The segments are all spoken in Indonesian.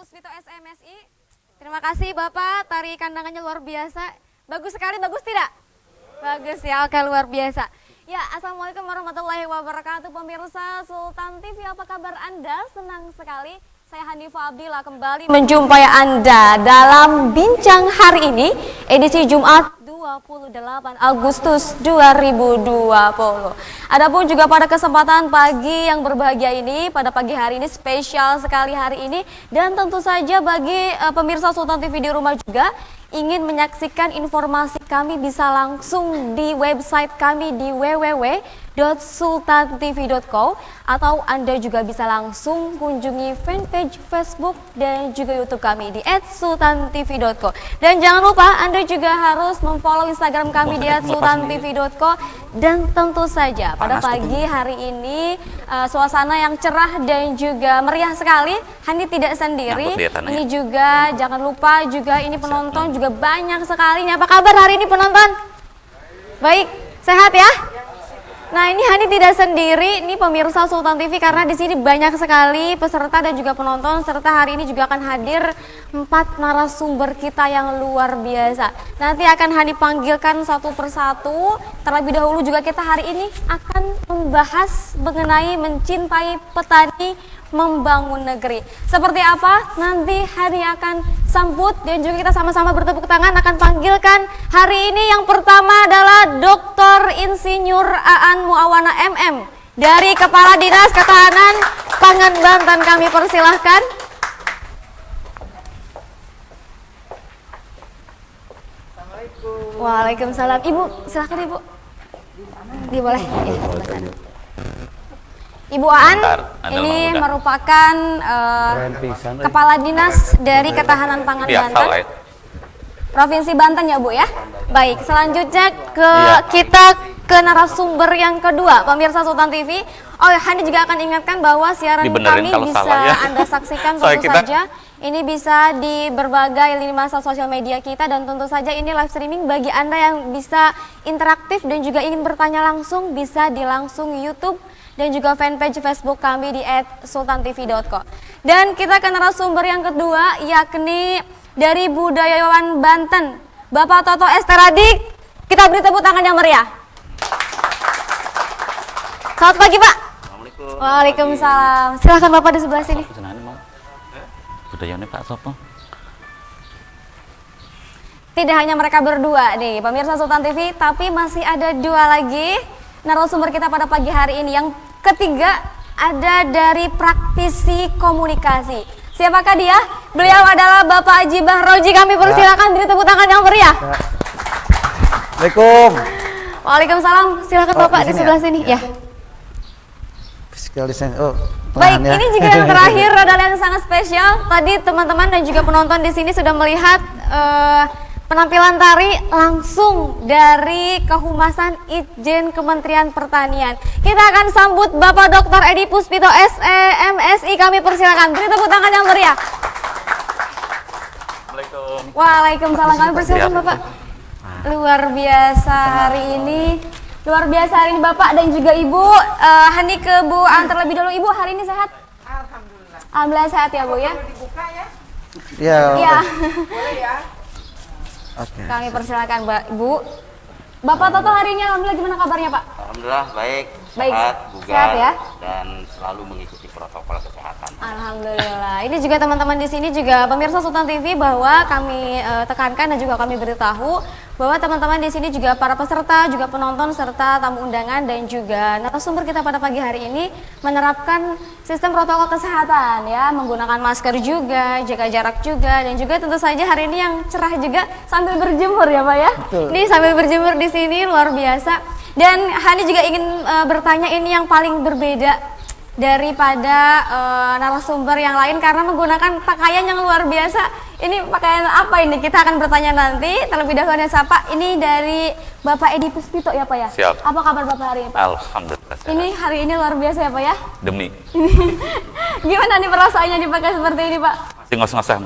Puspito SMSI. Terima kasih Bapak, tari kandangannya luar biasa. Bagus sekali, bagus tidak? Bagus ya, oke luar biasa. Ya, Assalamualaikum warahmatullahi wabarakatuh pemirsa Sultan TV, apa kabar Anda? Senang sekali. Saya Hanifah Abdillah kembali menjumpai Anda dalam bincang hari ini, edisi Jumat 28 Agustus 2020. Adapun juga pada kesempatan pagi yang berbahagia ini, pada pagi hari ini spesial sekali hari ini, dan tentu saja bagi pemirsa Sultan TV di rumah juga ingin menyaksikan informasi kami bisa langsung di website kami di www.sultantv.co, atau Anda juga bisa langsung kunjungi fanpage Facebook dan juga YouTube kami di @sultantv.co. Dan jangan lupa Anda juga harus memfollow Instagram kami di @sultantv.co. Dan tentu saja pada pagi hari ini suasana yang cerah dan juga meriah sekali. Hani tidak sendiri. Ini juga jangan lupa juga ini penonton juga banyak sekali. Apa kabar hari ini penonton? Baik, sehat ya? Nah, ini Hani tidak sendiri, ini pemirsa Sultan TV, karena di sini banyak sekali peserta dan juga penonton, serta hari ini juga akan hadir 4 narasumber kita yang luar biasa. Nanti akan Hani panggilkan satu persatu. Terlebih dahulu juga kita hari ini akan membahas mengenai mencintai petani, membangun negeri. Seperti apa? Nanti Hani akan sambut dan juga kita sama-sama bertepuk tangan akan panggilkan hari ini. Yang pertama adalah Dr. Insinyur Aan Muawana MM dari Kepala Dinas Ketahanan Pangan Banten. Kami persilahkan. Assalamualaikum. Waalaikumsalam. Ibu, silahkan Ibu. Boleh. Ibu Aan, ini merupakan Kepala Dinas dari Ketahanan Pangan Banten, Provinsi Banten ya Bu ya. Baik, selanjutnya kita ke narasumber yang kedua, pemirsa Sultan TV. Oh, Hani juga akan ingatkan bahwa siaran kami bisa Anda saksikan tentu saja. Ini bisa di berbagai lini masa sosial media kita, dan tentu saja ini live streaming bagi Anda yang bisa interaktif dan juga ingin bertanya langsung, bisa di langsung YouTube dan juga fanpage Facebook kami di @sultantv.co. Dan kita ke narasumber yang kedua, yakni dari Budayawan Banten, Bapak Toto Esteradik. Kita beri tepuk tangan yang meriah. Selamat pagi Pak. Assalamualaikum. Waalaikumsalam. Silahkan Bapak di sebelah sini. Budayawannya Pak Sopo. Tidak hanya mereka berdua nih, pemirsa Sultan TV, tapi masih ada dua lagi narasumber kita pada pagi hari ini. Yang ketiga ada dari praktisi komunikasi. Siapakah dia? Beliau adalah Bapak Haji Bahroji. Kami persilakan beri tepuk tangan yang meriah. Assalamualaikum. Waalaikumsalam. Silakan Bapak di sebelah sini. Ya. Baik, ya. ini juga yang terakhir adalah yang sangat spesial. Tadi teman-teman dan juga penonton di sini sudah melihat penampilan tari langsung dari Kehumasan Itjen Kementerian Pertanian. Kita akan sambut Bapak Dr. Edi Puspito SMSI. Kami persilakan beri tepuk tangan yang meriah. Assalamualaikum. Waalaikumsalam. Kami persilakan Bapak. Luar biasa hari ini. Luar biasa hari ini Bapak dan juga Ibu. Hani ke Bu Aan terlebih dahulu. Ibu hari ini sehat? Alhamdulillah. Alhamdulillah sehat ya Bu ya. Boleh dibuka ya? Iya. Boleh ya? Oke. Kami persilakan Ibu. Bapak Toto hari ini alhamdulillah gimana kabarnya Pak? Alhamdulillah baik, Baik, sehat, bugar, sehat ya? dan selalu mengikuti protokol kesehatan. Alhamdulillah. Ini juga teman-teman di sini juga pemirsa Sultan TV, bahwa kami tekankan dan juga kami beritahu bahwa teman-teman di sini juga para peserta, juga penonton serta tamu undangan dan juga narasumber kita pada pagi hari ini menerapkan sistem protokol kesehatan ya, menggunakan masker juga, jaga jarak juga, dan juga tentu saja hari ini yang cerah juga sambil berjemur ya Pak ya. Betul. Ini sambil berjemur di sini luar biasa. Dan Hani juga ingin bertanya, ini yang paling berbeda daripada narasumber yang lain karena menggunakan pakaian yang luar biasa. Ini pakaian apa ini? Kita akan bertanya nanti. Terlebih dahulu yang sapa ini dari Bapak Edi Puspito ya Pak ya? Siap. Apa kabar Bapak hari ini Pak? Alhamdulillah sehat. Ini hari ini luar biasa ya Pak ya? Demi Gimana nih perasaannya dipakai seperti ini Pak? masih ngos-ngosan.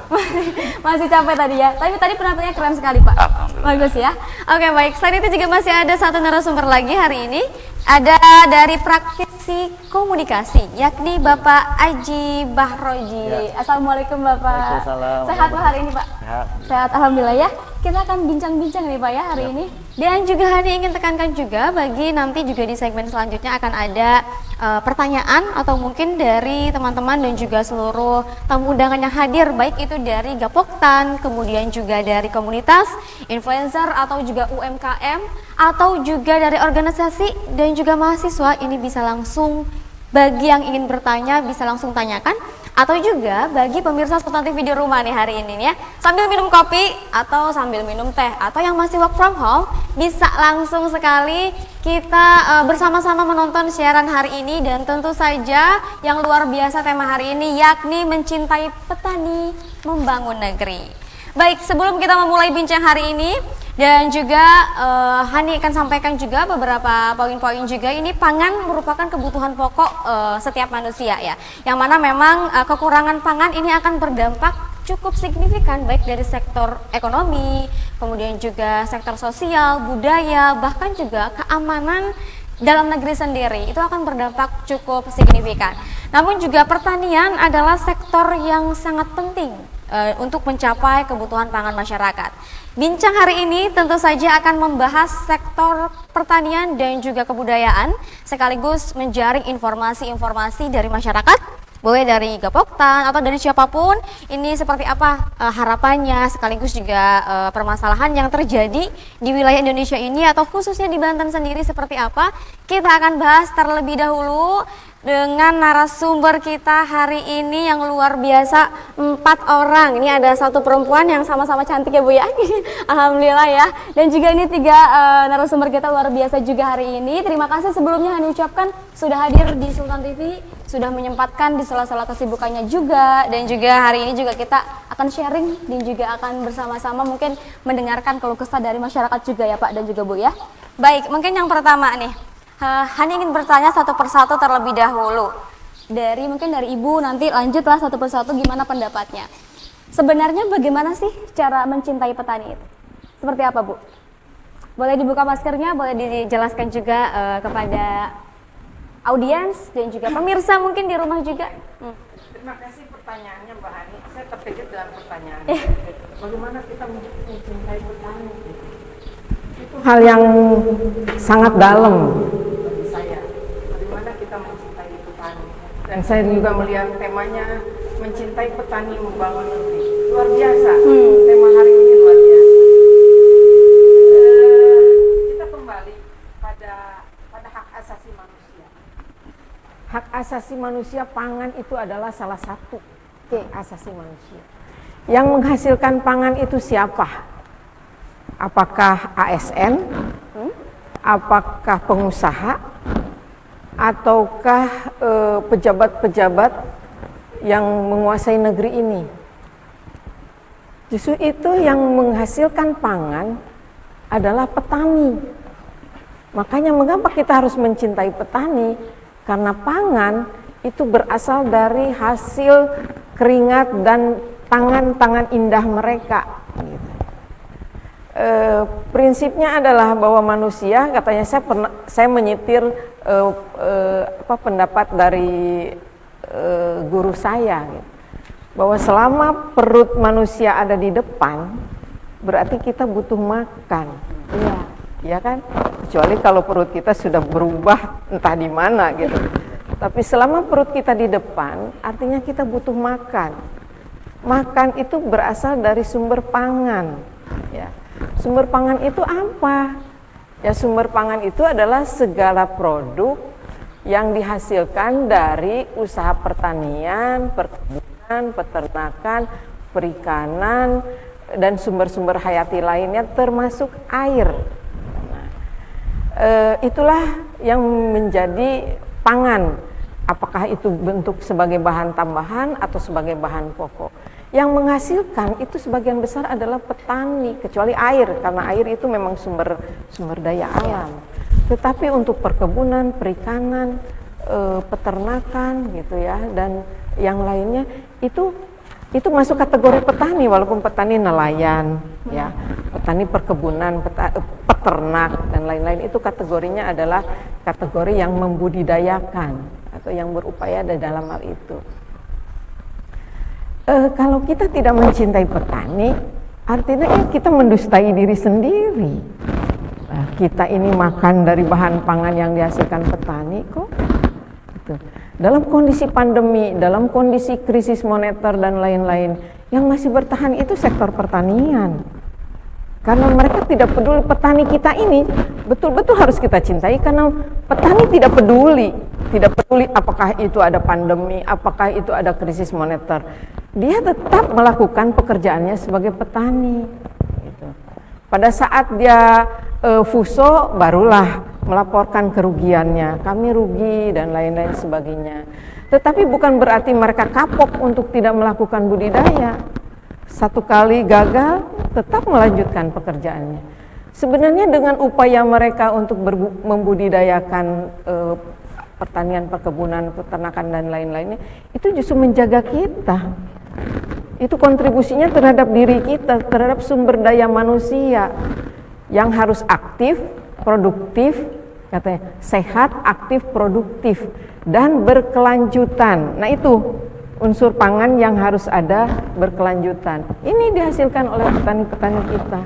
Masih capek tadi ya? Tapi tadi penampilannya keren sekali Pak. Alhamdulillah. Bagus ya. Oke baik, selain itu juga masih ada satu narasumber lagi hari ini. Ada dari praktisi Seksi Komunikasi, yakni Bapak Aji Bahroji. Ya. Assalamualaikum Bapak. Waalaikumsalam. Sehat Pak hari ini Pak? Sehat. Sehat Alhamdulillah ya. Kita akan bincang-bincang nih Pak ya hari ini. Dan juga Hani ingin tekankan juga bagi nanti juga di segmen selanjutnya akan ada pertanyaan atau mungkin dari teman-teman dan juga seluruh tamu undangan yang hadir, baik itu dari Gapoktan, kemudian juga dari komunitas, influencer atau juga UMKM atau juga dari organisasi dan juga mahasiswa. Ini bisa langsung bagi yang ingin bertanya bisa langsung tanyakan, atau juga bagi pemirsa Sultan TV di rumah nih hari ini ya, sambil minum kopi atau sambil minum teh atau yang masih work from home bisa langsung sekali kita bersama-sama menonton siaran hari ini. Dan tentu saja yang luar biasa tema hari ini yakni mencintai petani membangun negeri. Baik, sebelum kita memulai bincang hari ini dan juga Hani akan sampaikan juga beberapa poin-poin juga. Ini pangan merupakan kebutuhan pokok setiap manusia ya, yang mana memang kekurangan pangan ini akan berdampak cukup signifikan baik dari sektor ekonomi, kemudian juga sektor sosial, budaya, bahkan juga keamanan dalam negeri sendiri. Itu akan berdampak cukup signifikan. Namun juga pertanian adalah sektor yang sangat penting untuk mencapai kebutuhan pangan masyarakat. Bincang hari ini tentu saja akan membahas sektor pertanian dan juga kebudayaan, sekaligus menjaring informasi-informasi dari masyarakat, boleh dari Gapoktan atau dari siapapun, ini seperti apa harapannya, sekaligus juga permasalahan yang terjadi di wilayah Indonesia ini atau khususnya di Banten sendiri seperti apa. Kita akan bahas terlebih dahulu dengan narasumber kita hari ini yang luar biasa, 4 orang. Ini ada 1 perempuan yang sama-sama cantik ya Bu ya. Alhamdulillah ya. Dan juga ini 3 narasumber kita luar biasa juga hari ini. Terima kasih sebelumnya Hani ucapkan sudah hadir di Sultan TV, sudah menyempatkan di sela-sela kesibukannya juga. Dan juga hari ini juga kita akan sharing dan juga akan bersama-sama mungkin mendengarkan keluh kesah dari masyarakat juga ya Pak dan juga Bu ya. Baik, mungkin yang pertama nih, Hani ingin bertanya satu persatu terlebih dahulu. Mungkin dari Ibu, nanti lanjutlah satu persatu gimana pendapatnya. Sebenarnya bagaimana sih cara mencintai petani itu? Seperti apa Bu? Boleh dibuka maskernya, boleh dijelaskan juga kepada audiens dan juga pemirsa mungkin di rumah juga. Terima kasih pertanyaannya Mbak Hani. Saya terkejut dengan pertanyaan. Bagaimana kita mencintai petani? Itu hal yang sangat dalam bagi saya. Bagaimana kita mencintai petani? Dan saya juga melihat temanya mencintai petani membangun negeri. Luar biasa. Tema hari ini luar biasa. Kita kembali pada hak asasi manusia. Hak asasi manusia, pangan itu adalah salah satu hak asasi manusia. Yang menghasilkan pangan itu siapa? Apakah ASN? Apakah pengusaha? Ataukah pejabat-pejabat yang menguasai negeri ini? Justru itu yang menghasilkan pangan adalah petani. Makanya mengapa kita harus mencintai petani? Karena pangan itu berasal dari hasil keringat dan tangan-tangan indah mereka. Gitu. Prinsipnya adalah bahwa manusia, katanya saya menyetir pendapat dari guru saya, gitu, bahwa selama perut manusia ada di depan, berarti kita butuh makan. Iya, ya kan? Kecuali kalau perut kita sudah berubah entah di mana gitu. Tapi selama perut kita di depan, artinya kita butuh makan. Makan itu berasal dari sumber pangan. Ya. Sumber pangan itu apa? Ya, sumber pangan itu adalah segala produk yang dihasilkan dari usaha pertanian, perkebunan, peternakan, perikanan, dan sumber-sumber hayati lainnya termasuk air. Nah, itulah yang menjadi pangan. Apakah itu bentuk sebagai bahan tambahan atau sebagai bahan pokok? Yang menghasilkan itu sebagian besar adalah petani, kecuali air, karena air itu memang sumber daya alam. Tetapi untuk perkebunan, perikanan, peternakan gitu ya, dan yang lainnya itu masuk kategori petani, walaupun petani nelayan, ya, petani perkebunan, peternak dan lain-lain, itu kategorinya adalah kategori yang membudidayakan atau yang berupaya di dalam hal itu. Kalau kita tidak mencintai petani, artinya kita mendustai diri sendiri. Nah, kita ini makan dari bahan pangan yang dihasilkan petani kok. Gitu. Dalam kondisi pandemi, dalam kondisi krisis moneter dan lain-lain, yang masih bertahan itu sektor pertanian. Karena mereka tidak peduli, petani kita ini betul-betul harus kita cintai, karena petani tidak peduli apakah itu ada pandemi, apakah itu ada krisis moneter. Dia tetap melakukan pekerjaannya sebagai petani. Gitu. Pada saat dia fuso, barulah melaporkan kerugiannya, kami rugi dan lain-lain sebagainya. Tetapi bukan berarti mereka kapok untuk tidak melakukan budidaya. Satu kali gagal, tetap melanjutkan pekerjaannya. Sebenarnya dengan upaya mereka untuk membudidayakan pertanian, perkebunan, peternakan dan lain-lainnya, itu justru menjaga kita. Itu kontribusinya terhadap diri kita, terhadap sumber daya manusia yang harus aktif, produktif, katanya sehat, aktif, produktif, dan berkelanjutan. Nah itu unsur pangan yang harus ada, berkelanjutan. Ini dihasilkan oleh petani-petani kita.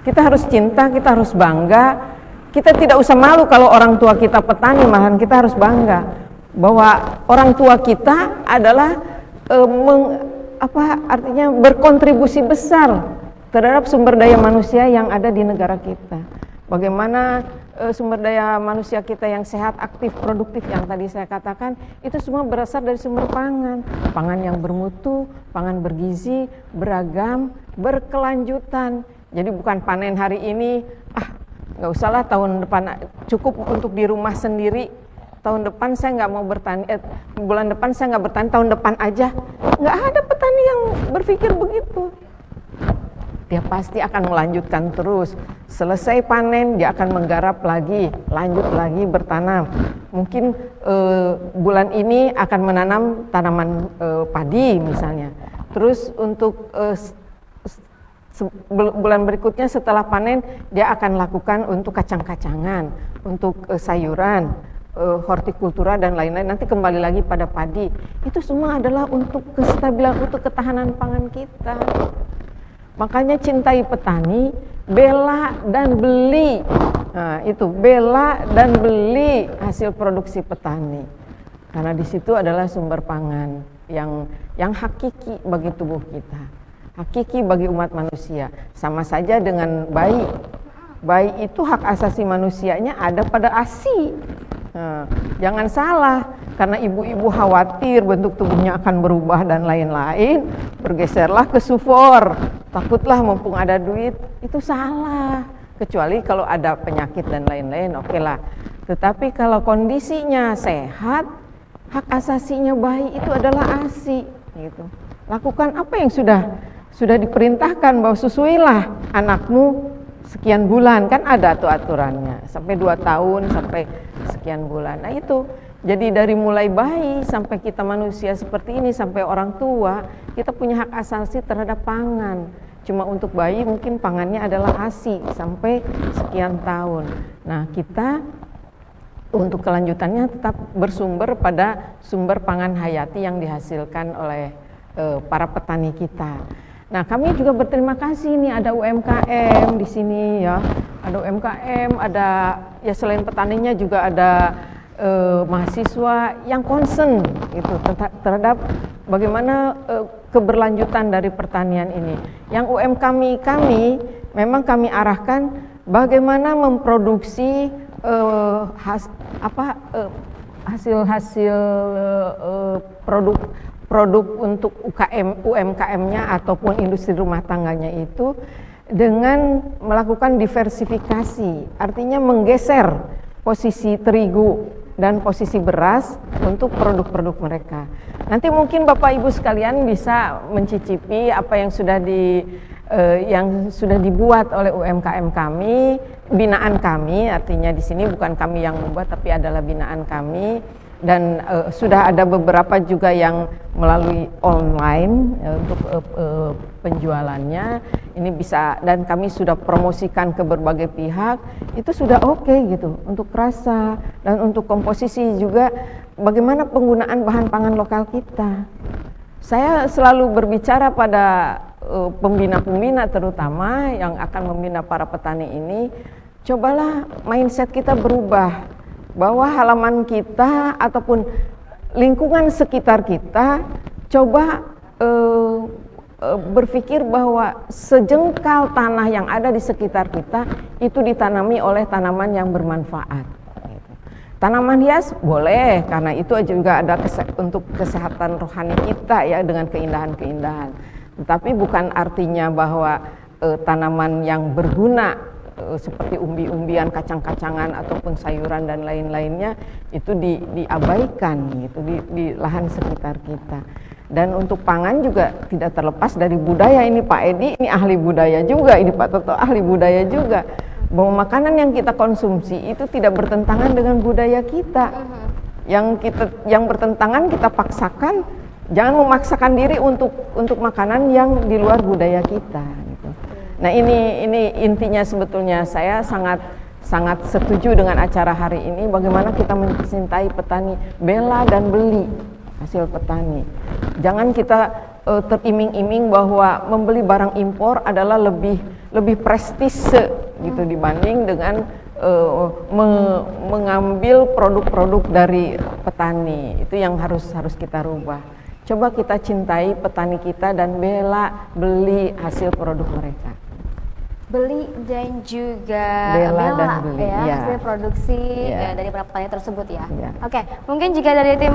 Kita harus cinta, kita harus bangga. Kita tidak usah malu kalau orang tua kita petani, malahan kita harus bangga bahwa orang tua kita adalah artinya berkontribusi besar terhadap sumber daya manusia yang ada di negara kita. Bagaimana sumber daya manusia kita yang sehat, aktif, produktif yang tadi saya katakan, itu semua berasal dari sumber pangan. Pangan yang bermutu, pangan bergizi, beragam, berkelanjutan. Jadi bukan panen hari ini, nggak usahlah tahun depan, cukup untuk di rumah sendiri. Tahun depan saya nggak mau bertani, bulan depan saya nggak bertani, tahun depan aja. Nggak ada petani yang berpikir begitu. Dia pasti akan melanjutkan terus. Selesai panen, dia akan menggarap lagi, lanjut lagi bertanam. Mungkin bulan ini akan menanam tanaman padi misalnya. Terus untuk bulan berikutnya setelah panen, dia akan lakukan untuk kacang-kacangan, untuk sayuran, hortikultura dan lain-lain. Nanti kembali lagi pada padi. Itu semua adalah untuk kestabilan, untuk ketahanan pangan kita. Makanya cintai petani, bela dan beli. Nah, itu bela dan beli hasil produksi petani. Karena di situ adalah sumber pangan yang hakiki bagi tubuh kita. Hakiki bagi umat manusia. Sama saja dengan bayi. Bayi itu hak asasi manusianya ada pada ASI. Nah, jangan salah, karena ibu-ibu khawatir bentuk tubuhnya akan berubah dan lain-lain, bergeserlah ke sufor, takutlah mumpung ada duit. Itu salah, kecuali kalau ada penyakit dan lain-lain, oke lah. Tetapi kalau kondisinya sehat, hak asasinya bayi itu adalah ASI gitu. Lakukan apa yang sudah diperintahkan, bahwa susuilah anakmu sekian bulan, kan ada tuh aturannya, sampai 2 tahun sampai sekian bulan. Nah itu, jadi dari mulai bayi sampai kita manusia seperti ini, sampai orang tua, kita punya hak asasi terhadap pangan. Cuma untuk bayi mungkin pangannya adalah ASI sampai sekian tahun. Nah kita untuk kelanjutannya tetap bersumber pada sumber pangan hayati yang dihasilkan oleh para petani kita. Nah, kami juga berterima kasih nih, ada UMKM di sini ya. Ada UMKM, ada ya selain petaninya juga ada mahasiswa yang concern itu terhadap bagaimana keberlanjutan dari pertanian ini. Yang UMKM kami memang kami arahkan bagaimana memproduksi hasil-hasil produk untuk UMKM-nya ataupun industri rumah tangganya itu dengan melakukan diversifikasi, artinya menggeser posisi terigu dan posisi beras untuk produk-produk mereka. Nanti mungkin Bapak Ibu sekalian bisa mencicipi apa yang sudah dibuat oleh UMKM kami, binaan kami, artinya di sini bukan kami yang membuat tapi adalah binaan kami. dan sudah ada beberapa juga yang melalui online untuk penjualannya. Ini bisa, dan kami sudah promosikan ke berbagai pihak, itu sudah oke gitu untuk rasa dan untuk komposisi juga. Bagaimana penggunaan bahan pangan lokal kita. Saya selalu berbicara pada pembina-pembina terutama yang akan membina para petani ini, cobalah mindset kita berubah, bahwa halaman kita ataupun lingkungan sekitar kita, coba berpikir bahwa sejengkal tanah yang ada di sekitar kita itu ditanami oleh tanaman yang bermanfaat. Tanaman hias boleh, karena itu juga ada untuk kesehatan rohani kita ya, dengan keindahan-keindahan. Tetapi bukan artinya bahwa tanaman yang berguna seperti umbi-umbian, kacang-kacangan ataupun sayuran dan lain-lainnya itu diabaikan gitu di lahan sekitar kita. Dan untuk pangan juga tidak terlepas dari budaya. Ini Pak Edi ini ahli budaya juga, ini Pak Toto ahli budaya juga. Bahwa makanan yang kita konsumsi itu tidak bertentangan dengan budaya kita. Yang bertentangan kita paksakan, jangan memaksakan diri untuk makanan yang di luar budaya kita gitu. Nah, ini intinya sebetulnya saya sangat setuju dengan acara hari ini, bagaimana kita mencintai petani, bela dan beli hasil petani. Jangan kita teriming-iming bahwa membeli barang impor adalah lebih prestise gitu dibanding dengan mengambil produk-produk dari petani. Itu yang harus kita rubah. Coba kita cintai petani kita dan bela beli hasil produk mereka. Beli dan juga Bela dan beli, ya, ya. hasil produksi Ya. dari para petani tersebut ya. Ya. Oke, mungkin jika dari tim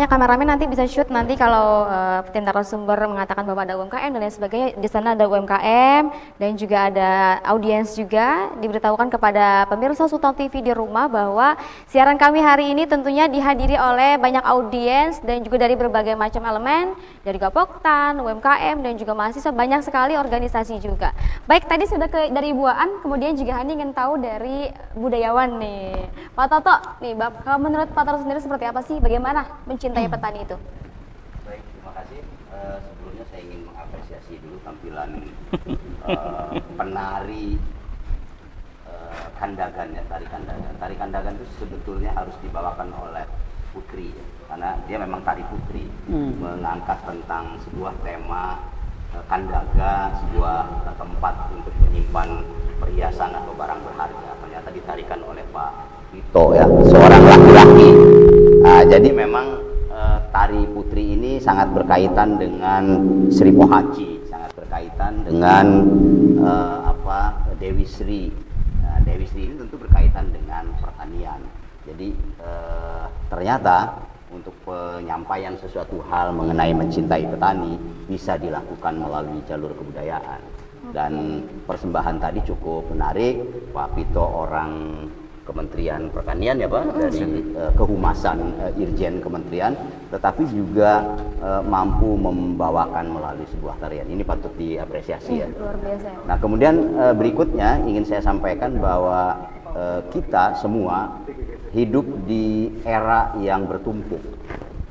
kameramen nanti bisa shoot nanti kalau tim narasumber mengatakan bahwa ada UMKM dan lain sebagainya, di sana ada UMKM dan juga ada audiens juga, diberitahukan kepada pemirsa Sultan TV di rumah bahwa siaran kami hari ini tentunya dihadiri oleh banyak audiens dan juga dari berbagai macam elemen, dari Gapoktan, UMKM dan juga mahasiswa, banyak sekali organisasi juga. Baik, tadi sudah dari Ibu Aan, kemudian juga Hani ingin tahu dari budayawan nih. Pak Toto, nih kalau menurut Pak Toto sendiri seperti apa sih, bagaimana mencintai petani itu? Baik, terima kasih. Sebelumnya saya ingin mengapresiasi dulu tampilan penari kandagan ya, tari kandagan. Tari kandagan itu sebetulnya harus dibawakan oleh putri ya, karena dia memang tari putri, mengangkat tentang sebuah tema kandaga, sebuah tempat untuk menyimpan perhiasan atau barang berharga. Ternyata ditarikan oleh Pak Vito ya, seorang laki-laki. Nah, jadi memang tari putri ini sangat berkaitan dengan Sri Pohaci, sangat berkaitan dengan Dewi Sri. Nah, Dewi Sri ini tentu berkaitan dengan pertanian. Jadi ternyata untuk penyampaian sesuatu hal mengenai mencintai petani bisa dilakukan melalui jalur kebudayaan. Dan persembahan tadi cukup menarik. Pak Vito orang Kementerian Pertanian ya Pak, dari kehumasan Irjen Kementerian, tetapi juga mampu membawakan melalui sebuah tarian. Ini patut diapresiasi ya. Luar biasa. Nah, kemudian berikutnya ingin saya sampaikan bahwa kita semua hidup di era yang bertumpuk.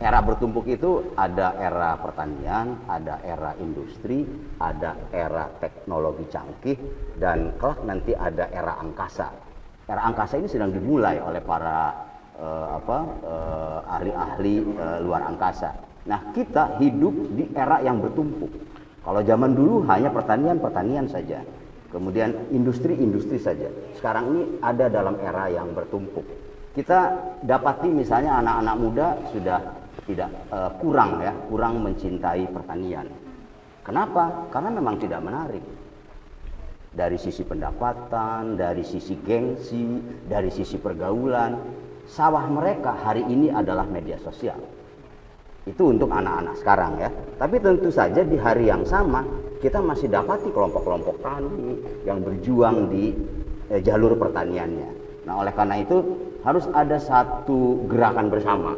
Era bertumpuk itu ada era pertanian, ada era industri, ada era teknologi canggih, dan kelak nanti ada era angkasa. Era angkasa ini sedang dimulai oleh para ahli-ahli luar angkasa. Nah, kita hidup di era yang bertumpuk. Kalau zaman dulu hanya pertanian saja, kemudian industri saja. Sekarang ini ada dalam era yang bertumpuk. Kita dapati misalnya anak-anak muda sudah tidak kurang mencintai pertanian. Kenapa? Karena memang tidak menarik. Dari sisi pendapatan, dari sisi gengsi, dari sisi pergaulan, sawah mereka hari ini adalah media sosial. Itu untuk anak-anak sekarang ya. Tapi tentu saja di hari yang sama kita masih dapati kelompok-kelompok tani yang berjuang di jalur pertaniannya. Nah, oleh karena itu harus ada satu gerakan bersama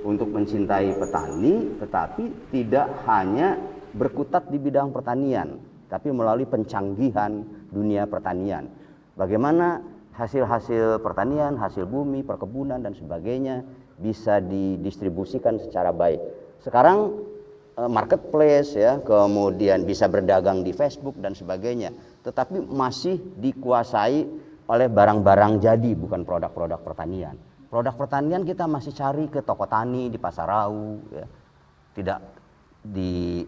untuk mencintai petani, tetapi tidak hanya berkutat di bidang pertanian, tapi melalui pencanggihan dunia pertanian. Bagaimana hasil-hasil pertanian, hasil bumi, perkebunan dan sebagainya bisa didistribusikan secara baik. Sekarang marketplace ya, kemudian bisa berdagang di Facebook dan sebagainya, tetapi masih dikuasai oleh barang-barang jadi, bukan produk-produk pertanian. Produk pertanian kita masih cari ke toko tani di Pasarau ya. Tidak di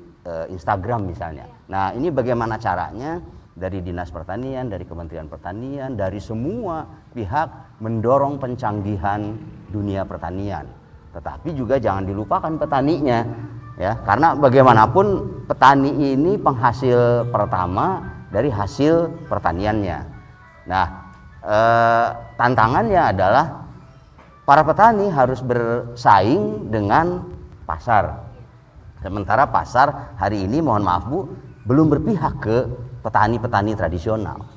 Instagram misalnya. Nah, ini bagaimana caranya dari Dinas Pertanian, dari Kementerian Pertanian, dari semua pihak mendorong pencanggihan dunia pertanian. Tetapi juga jangan dilupakan petaninya ya, karena bagaimanapun petani ini penghasil pertama dari hasil pertaniannya. Nah, tantangannya adalah para petani harus bersaing dengan pasar. Sementara pasar hari ini, mohon maaf Bu, belum berpihak ke petani-petani tradisional.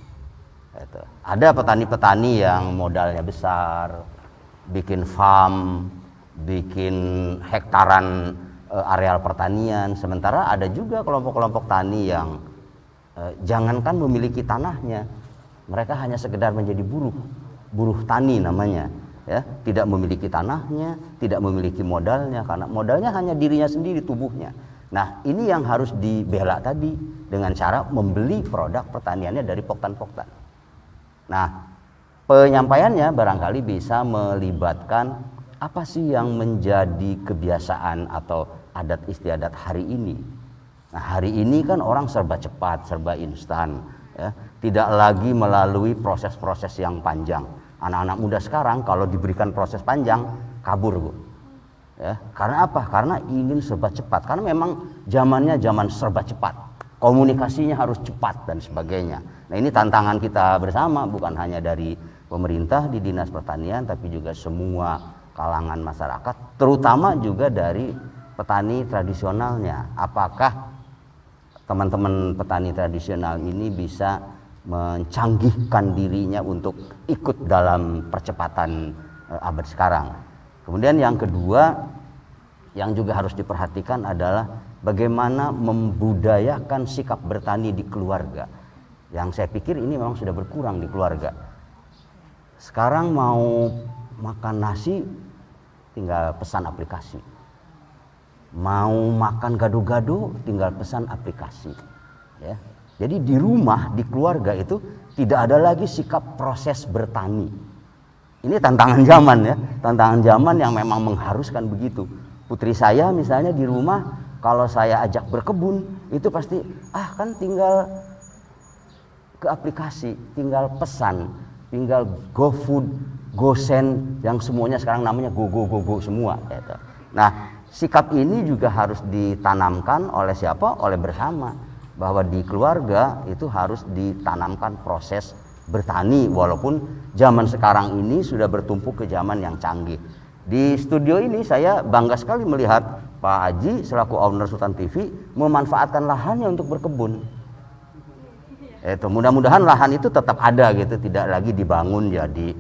Ada petani-petani yang modalnya besar, bikin farm, bikin hektaran areal pertanian. Sementara ada juga kelompok-kelompok tani yang jangankan memiliki tanahnya, mereka hanya sekedar menjadi buruh tani namanya. Ya, tidak memiliki tanahnya, tidak memiliki modalnya, karena modalnya hanya dirinya sendiri, tubuhnya. Nah, ini yang harus dibela tadi dengan cara membeli produk pertaniannya dari poktan-poktan. Nah, penyampaiannya barangkali bisa melibatkan apa sih yang menjadi kebiasaan atau adat istiadat hari ini. Nah, hari ini kan orang serba cepat, serba instan, ya, tidak lagi melalui proses-proses yang panjang. Anak-anak muda sekarang kalau diberikan proses panjang kabur Bu. Ya, karena apa? Karena ingin serba cepat. Karena memang zamannya zaman serba cepat. Komunikasinya harus cepat dan sebagainya. Nah, ini tantangan kita bersama, bukan hanya dari pemerintah di Dinas Pertanian, tapi juga semua kalangan masyarakat, terutama juga dari petani tradisionalnya. Apakah teman-teman petani tradisional ini bisa mencanggihkan dirinya untuk ikut dalam percepatan abad sekarang. Kemudian yang kedua yang juga harus diperhatikan adalah bagaimana membudayakan sikap bertani di keluarga. Yang saya pikir ini memang sudah berkurang di keluarga. Sekarang mau makan nasi tinggal pesan aplikasi. Mau makan gado-gado tinggal pesan aplikasi. Ya. Jadi di rumah, di keluarga itu tidak ada lagi sikap proses bertani. Ini tantangan zaman ya, tantangan zaman yang memang mengharuskan begitu. Putri saya misalnya di rumah, kalau saya ajak berkebun, itu pasti, kan tinggal ke aplikasi, tinggal pesan, tinggal GoFood, GoSend, yang semuanya sekarang namanya go semua. Gitu. Nah, sikap ini juga harus ditanamkan oleh siapa? Oleh bersama. Bahwa di keluarga itu harus ditanamkan proses bertani, walaupun zaman sekarang ini sudah bertumpu ke zaman yang canggih. Di studio ini saya bangga sekali melihat Pak Aji selaku owner Sultan TV memanfaatkan lahannya untuk berkebun. Mudah-mudahan lahan itu tetap ada gitu, tidak lagi dibangun jadi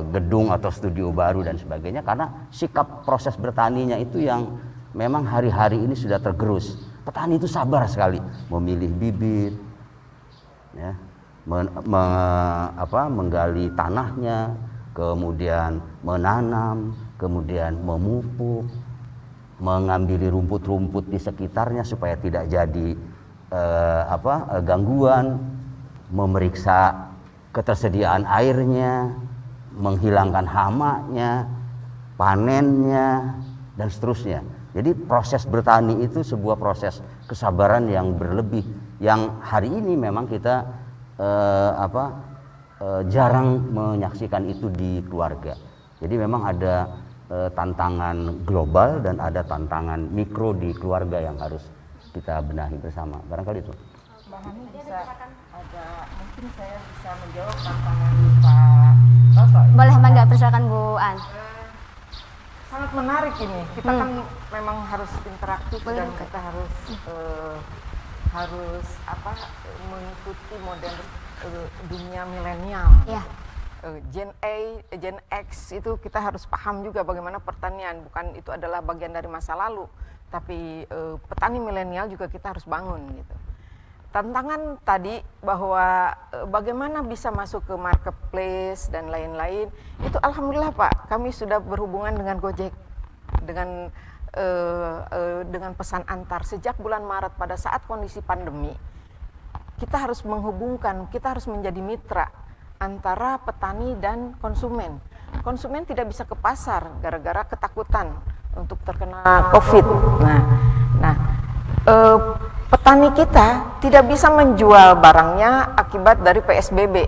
gedung atau studio baru dan sebagainya, karena sikap proses bertaninya itu yang memang hari-hari ini sudah tergerus. Petani itu sabar sekali memilih bibit, ya, menggali tanahnya, kemudian menanam, kemudian memupuk, mengambil rumput-rumput di sekitarnya supaya tidak jadi gangguan, memeriksa ketersediaan airnya, menghilangkan hamanya, panennya, dan seterusnya. Jadi proses bertani itu sebuah proses kesabaran yang berlebih, yang hari ini memang kita jarang menyaksikan itu di keluarga. Jadi memang ada tantangan global dan ada tantangan mikro di keluarga yang harus kita benahi bersama. Barangkali itu. Mbak Hani bisa ada, mungkin saya bisa menjawab tantangan Pak Toto. Boleh Mbak, persilakan Bu An. Sangat menarik ini. Kita kan memang harus interaktif dan kita harus mengikuti modern dunia milenial. Ya. Gen A, Gen X itu kita harus paham juga bagaimana pertanian. Bukan itu adalah bagian dari masa lalu, tapi petani milenial juga kita harus bangun gitu. tantangan tadi bahwa bagaimana bisa masuk ke marketplace dan lain-lain, itu alhamdulillah Pak, kami sudah berhubungan dengan Gojek, dengan pesan antar sejak bulan Maret pada saat kondisi pandemi. Kita harus menghubungkan, kita harus menjadi mitra antara petani dan konsumen. Konsumen tidak bisa ke pasar gara-gara ketakutan untuk terkena COVID. Petani kita tidak bisa menjual barangnya akibat dari PSBB.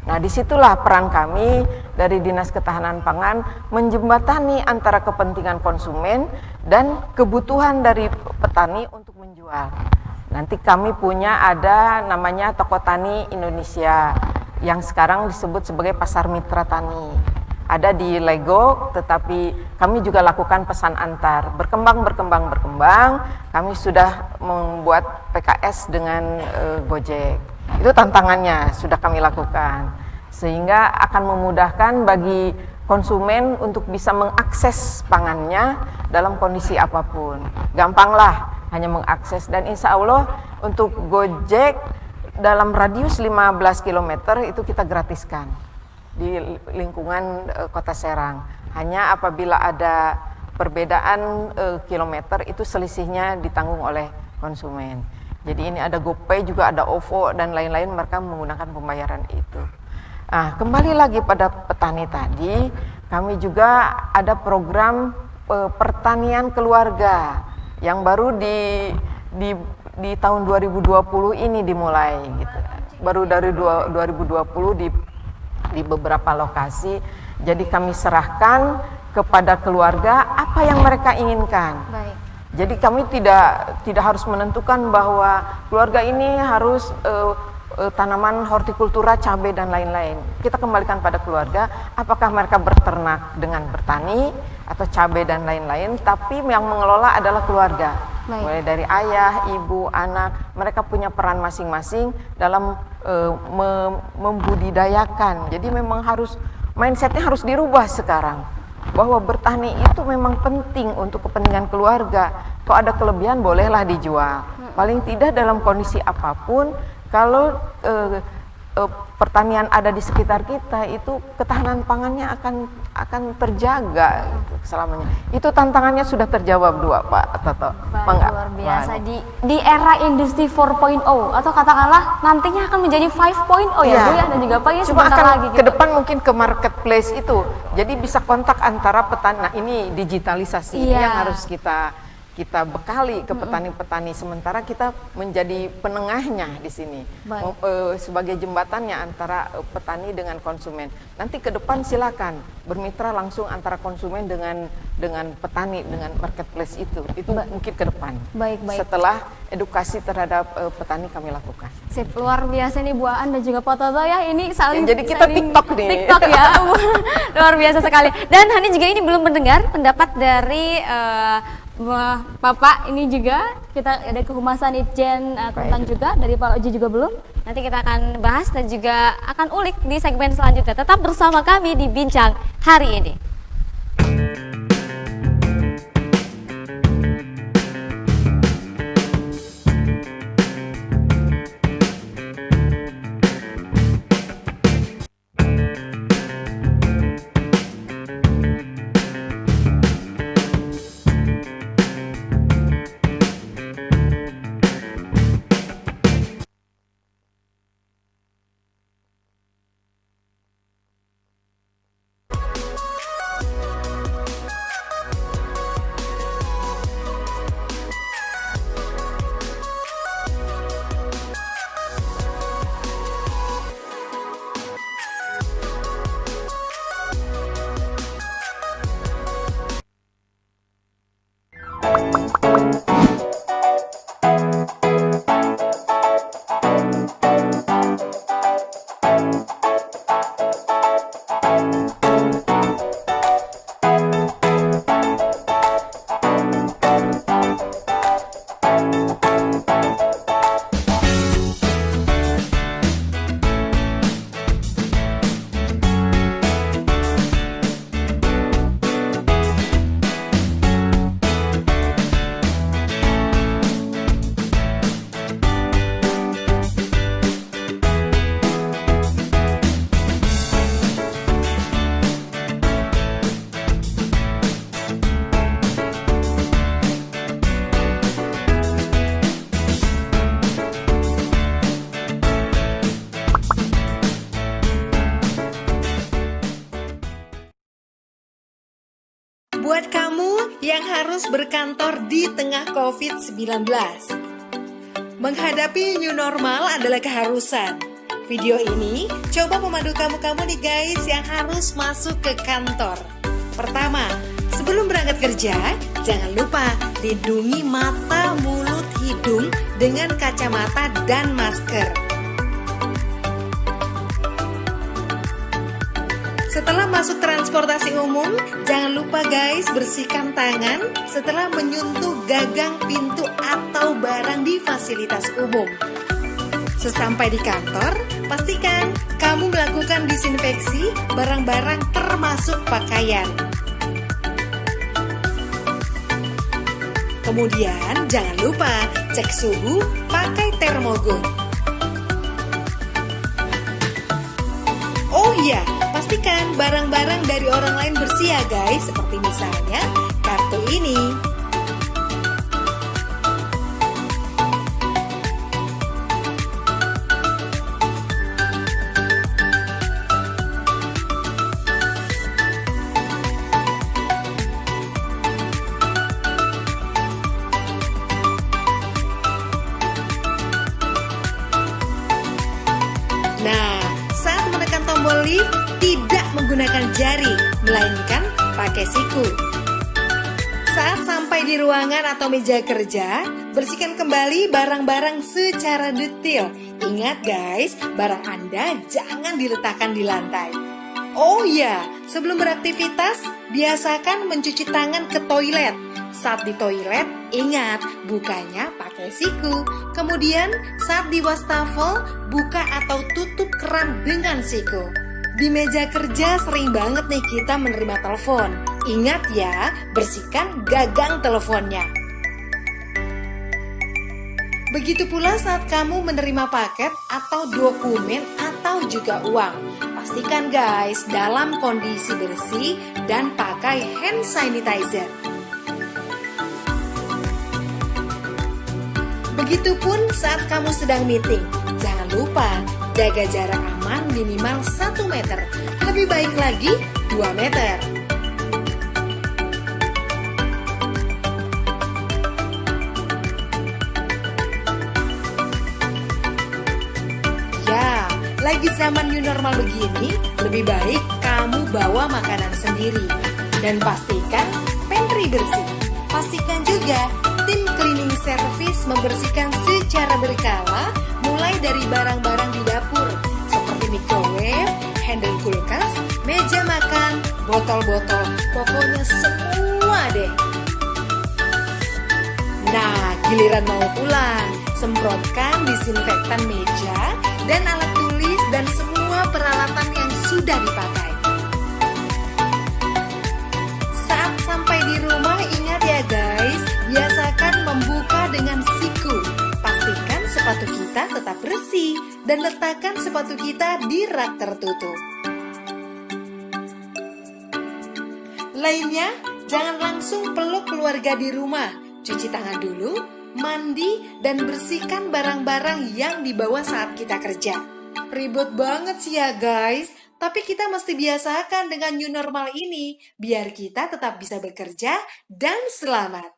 Nah, disitulah peran kami dari Dinas Ketahanan Pangan menjembatani antara kepentingan konsumen dan kebutuhan dari petani untuk menjual. Nanti kami punya ada namanya Toko Tani Indonesia yang sekarang disebut sebagai Pasar Mitra Tani. Ada di Lego, tetapi kami juga lakukan pesan antar. Berkembang, kami sudah membuat PKS dengan Gojek. Itu tantangannya, sudah kami lakukan. Sehingga akan memudahkan bagi konsumen untuk bisa mengakses pangannya dalam kondisi apapun. Gampanglah hanya mengakses, dan insya Allah untuk Gojek dalam radius 15 km itu kita gratiskan di lingkungan Kota Serang. Hanya apabila ada perbedaan kilometer itu selisihnya ditanggung oleh konsumen. Jadi ini ada GoPay juga, ada OVO dan lain-lain, mereka menggunakan pembayaran itu. Nah, kembali lagi pada petani tadi, kami juga ada program pertanian keluarga yang baru di tahun 2020 ini dimulai gitu. Baru dari 2020 di beberapa lokasi. Jadi kami serahkan kepada keluarga apa yang mereka inginkan. Baik. Jadi kami tidak harus menentukan bahwa keluarga ini harus tanaman hortikultura, cabai dan lain-lain. Kita kembalikan pada keluarga, apakah mereka berternak dengan bertani atau cabai dan lain-lain, tapi yang mengelola adalah keluarga. Baik. Mulai dari ayah, ibu, anak, mereka punya peran masing-masing dalam membudidayakan. Jadi memang harus mindsetnya harus dirubah sekarang, bahwa bertani itu memang penting untuk kepentingan keluarga. Kalau ada kelebihan bolehlah dijual, paling tidak dalam kondisi apapun. Kalau pertanian ada di sekitar kita, itu ketahanan pangannya akan terjaga gitu, selamanya. Itu tantangannya sudah terjawab dua, Pak Toto. Luar biasa di era industri 4.0 atau katakanlah nantinya akan menjadi 5.0 ya Bu ya, dan juga Pak ya cuma sebentar akan lagi ke depan mungkin ke marketplace itu. Jadi bisa kontak antara petani. Nah, ini digitalisasi ini yang harus kita bekali ke petani-petani, sementara kita menjadi penengahnya di sini, sebagai jembatannya antara petani dengan konsumen. Nanti ke depan silakan bermitra langsung antara konsumen dengan petani, dengan marketplace itu mungkin ke depan. Baik. Setelah edukasi terhadap petani kami lakukan. Sip, luar biasa nih Bu Aan dan juga Pak Toto ya, ini saling jadi kita TikTok nih. TikTok ya, luar biasa sekali. Dan Hani juga ini belum mendengar pendapat dari Bapak, ini juga kita ada kehumasan Itjen Kementan juga, dari Pak Oji juga belum. Nanti kita akan bahas dan juga akan ulik di segmen selanjutnya. Tetap bersama kami di Bincang hari ini. yang harus berkantor di tengah COVID-19. Menghadapi new normal adalah keharusan. Video ini coba memandu kamu-kamu nih guys yang harus masuk ke kantor. Pertama, sebelum berangkat kerja, jangan lupa lindungi mata, mulut, hidung dengan kacamata dan masker. Setelah masuk transportasi umum, jangan lupa guys bersihkan tangan setelah menyentuh gagang pintu atau barang di fasilitas umum. Sesampai di kantor, pastikan kamu melakukan disinfeksi barang-barang termasuk pakaian. Kemudian jangan lupa cek suhu pakai termogun. Oh iya, pastikan barang-barang dari orang lain bersih ya guys, seperti misalnya kartu ini. Nah, saat menekan tombol lift, tidak menggunakan jari, melainkan pakai siku. Saat sampai di ruangan atau meja kerja, bersihkan kembali barang-barang secara detail. Ingat guys, barang Anda jangan diletakkan di lantai. Oh iya, sebelum beraktivitas, biasakan mencuci tangan ke toilet. Saat di toilet, ingat bukanya pakai siku. Kemudian saat di wastafel, buka atau tutup keran dengan siku. Di meja kerja sering banget nih kita menerima telepon. Ingat ya, bersihkan gagang teleponnya. Begitu pula saat kamu menerima paket atau dokumen atau juga uang. Pastikan guys dalam kondisi bersih dan pakai hand sanitizer. Begitupun saat kamu sedang meeting, jangan lupa jaga jarak aman minimal 1 meter, lebih baik lagi 2 meter. Ya, lagi zaman new normal begini, lebih baik kamu bawa makanan sendiri. Dan pastikan pantry bersih. Pastikan juga tim cleaning service membersihkan secara berkala mulai dari barang-barang di dapur seperti microwave, handle kulkas, meja makan, botol-botol, pokoknya semua deh. Nah, giliran mau pulang, semprotkan disinfektan meja dan alat tulis dan semua peralatan yang sudah dipakai. Saat sampai di rumah, ingat ya guys, biasakan membuka dengan siku. Pastikan sepatu kita tetap bersih dan letakkan sepatu kita di rak tertutup. Lainnya, jangan langsung peluk keluarga di rumah. Cuci tangan dulu, mandi, dan bersihkan barang-barang yang dibawa saat kita kerja. Ribet banget sih ya guys, tapi kita mesti biasakan dengan new normal ini biar kita tetap bisa bekerja dan selamat.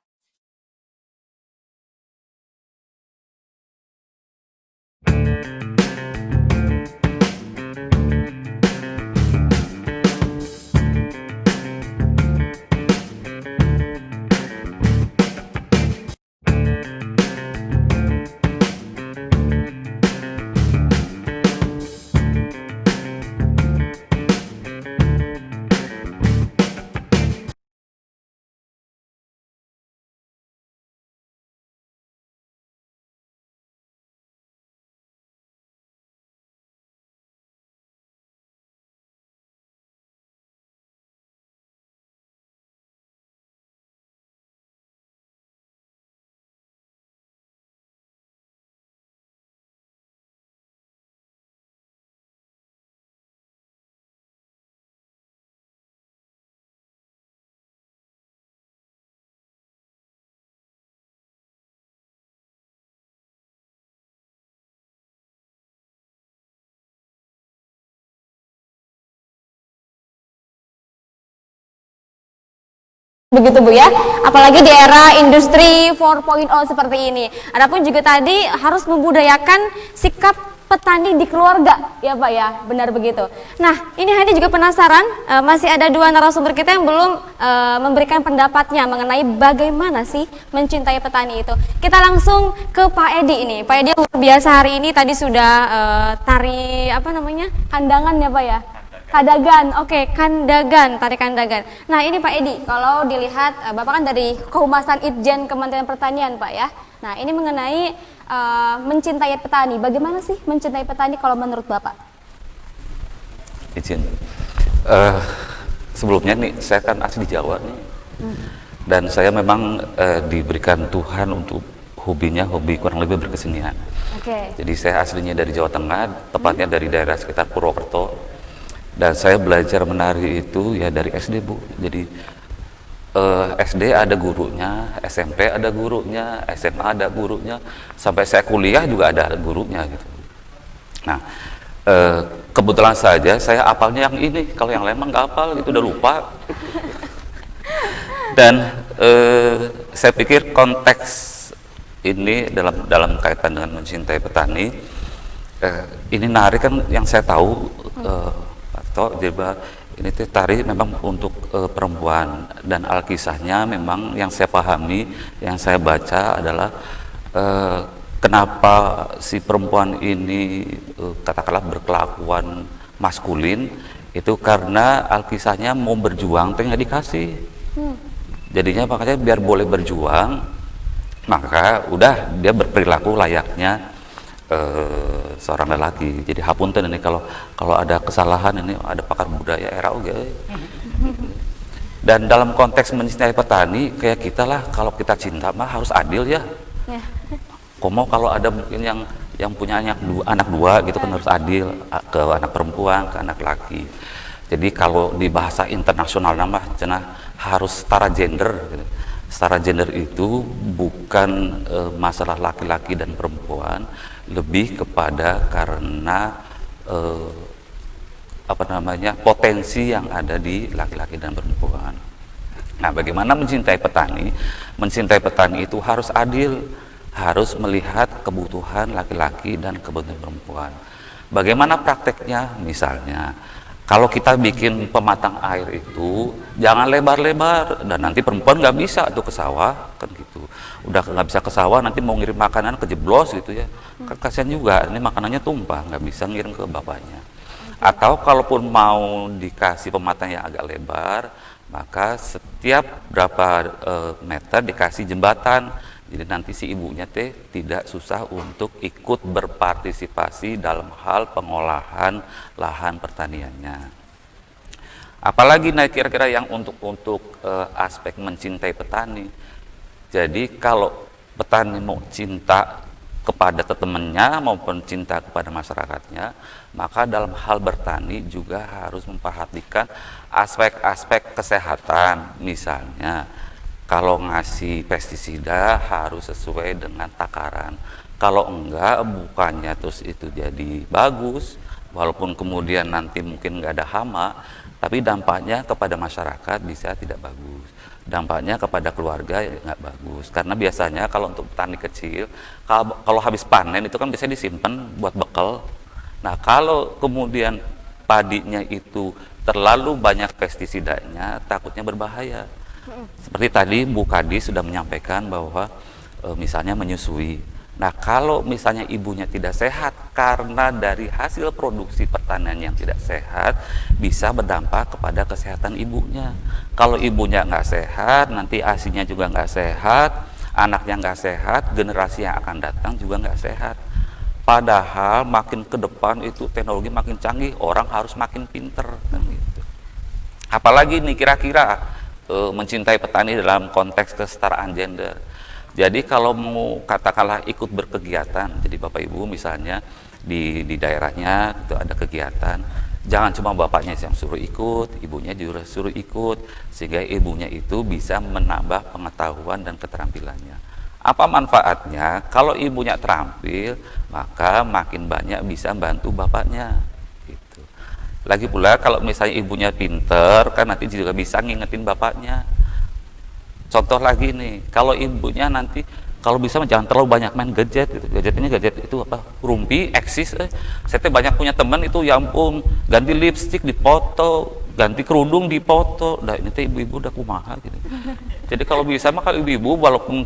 begitu Bu ya, apalagi di era industri 4.0 seperti ini. Adapun juga tadi harus membudayakan sikap petani di keluarga ya Pak ya, benar begitu. Nah ini Hadi juga penasaran, masih ada dua narasumber kita yang belum memberikan pendapatnya mengenai bagaimana sih mencintai petani itu. Kita langsung ke Pak Edi ini. Pak Edi luar biasa hari ini, tadi sudah tari apa namanya, kandangan ya Pak ya. Kandagan, oke, kandagan, tari kandagan. Nah ini Pak Edi, kalau dilihat Bapak kan dari Kehumasan Itjen Kementerian Pertanian Pak ya. Nah ini mengenai mencintai petani, bagaimana sih mencintai petani kalau menurut Bapak? Izin, sebelumnya nih saya kan asli Jawa nih, dan saya memang diberikan Tuhan untuk hobinya, hobi kurang lebih berkesenian. Jadi saya aslinya dari Jawa Tengah, tepatnya dari daerah sekitar Purwokerto. Dan saya belajar menari itu ya dari SD Bu. Jadi SD ada gurunya, SMP ada gurunya, SMA ada gurunya, sampai saya kuliah juga ada gurunya gitu. Nah kebetulan saja saya apalnya yang ini, kalau yang lain mah nggak apal gitu, udah lupa. Dan saya pikir konteks ini dalam kaitan dengan mencintai petani, ini nari kan yang saya tahu. Jadi ini tari memang untuk perempuan, dan alkisahnya memang yang saya pahami, yang saya baca adalah kenapa si perempuan ini katakanlah berkelakuan maskulin itu karena alkisahnya mau berjuang tapi nggak dikasih. Jadinya makanya biar boleh berjuang, maka udah dia berperilaku layaknya seorang lelaki. Jadi hapunten ini kalau ada kesalahan, ini ada pakar budaya era oge. Dan dalam konteks mencintai petani kayak kita lah, kalau kita cinta mah harus adil ya. Komo kalau ada mungkin yang punya anak dua gitu kan harus adil ke anak perempuan, ke anak laki. Jadi kalau di bahasa internasional nama cenah harus setara gender gitu. Setara gender itu bukan masalah laki-laki dan perempuan, lebih kepada karena potensi yang ada di laki-laki dan perempuan. Nah, bagaimana mencintai petani? Mencintai petani itu harus adil, harus melihat kebutuhan laki-laki dan kebutuhan perempuan. Bagaimana prakteknya? Misalnya, kalau kita bikin pematang air itu jangan lebar-lebar, dan nanti perempuan nggak bisa tuh ke sawah kan gitu. Udah nggak bisa ke sawah, nanti mau ngirim makanan kejeblos gitu ya. Kan kasihan juga, ini makanannya tumpah, nggak bisa ngirim ke bapaknya. Atau kalaupun mau dikasih pematang yang agak lebar, maka setiap berapa meter dikasih jembatan. Jadi nanti si ibunya tidak susah untuk ikut berpartisipasi dalam hal pengolahan lahan pertaniannya. Apalagi kira-kira yang untuk aspek mencintai petani. Jadi kalau petani mau cinta kepada temannya maupun cinta kepada masyarakatnya, maka dalam hal bertani juga harus memperhatikan aspek-aspek kesehatan. Misalnya kalau ngasih pestisida harus sesuai dengan takaran. Kalau enggak, bukannya terus itu jadi bagus, walaupun kemudian nanti mungkin nggak ada hama, tapi dampaknya kepada masyarakat bisa tidak bagus. Dampaknya kepada keluarga nggak bagus. Karena biasanya kalau untuk petani kecil, kalau habis panen itu kan bisa disimpan buat bekal. Nah, kalau kemudian padinya itu terlalu banyak pestisidanya, takutnya berbahaya. Seperti tadi Bu Kadi sudah menyampaikan bahwa misalnya menyusui. Nah, kalau misalnya ibunya tidak sehat karena dari hasil produksi pertanian yang tidak sehat, bisa berdampak kepada kesehatan ibunya. Kalau ibunya nggak sehat, nanti asinya juga nggak sehat, anaknya nggak sehat, generasi yang akan datang juga nggak sehat. Padahal makin ke depan itu teknologi makin canggih, orang harus makin pinter kan gitu. Apalagi nih kira-kira mencintai petani dalam konteks kesetaraan gender. Jadi kalau mau katakanlah ikut berkegiatan, jadi Bapak Ibu misalnya di daerahnya itu ada kegiatan, jangan cuma bapaknya yang suruh ikut, ibunya juga suruh ikut, sehingga ibunya itu bisa menambah pengetahuan dan keterampilannya. Apa manfaatnya? Kalau ibunya terampil, maka makin banyak bisa bantu bapaknya. Gitu. Lagi pula kalau misalnya ibunya pinter, kan nanti juga bisa ngingetin bapaknya. Contoh lagi nih, kalau ibunya nanti kalau bisa jangan terlalu banyak main gadget gitu. Gadget itu apa? Rumpi, eksis. Saya tuh banyak punya teman itu ya ampun, ganti lipstick dipoto, ganti kerudung dipoto. Nah ini tuh ibu-ibu udah kumaha gitu. Jadi kalau bisa mah kalau ibu-ibu walaupun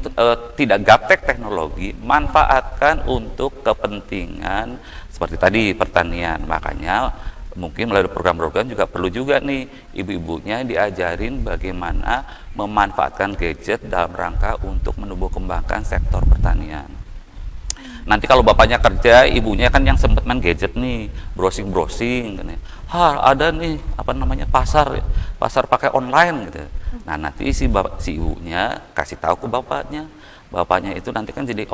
tidak gaptek teknologi, manfaatkan untuk kepentingan seperti tadi pertanian. Makanya mungkin melalui program-program juga perlu juga nih ibu-ibunya diajarin bagaimana memanfaatkan gadget dalam rangka untuk menumbuh kembangkan sektor pertanian. Nanti kalau bapaknya kerja, ibunya kan yang sempat main gadget nih, browsing-browsing, ada nih apa namanya pasar pakai online gitu. Nah nanti si ibunya kasih tahu ke bapaknya itu nanti kan jadi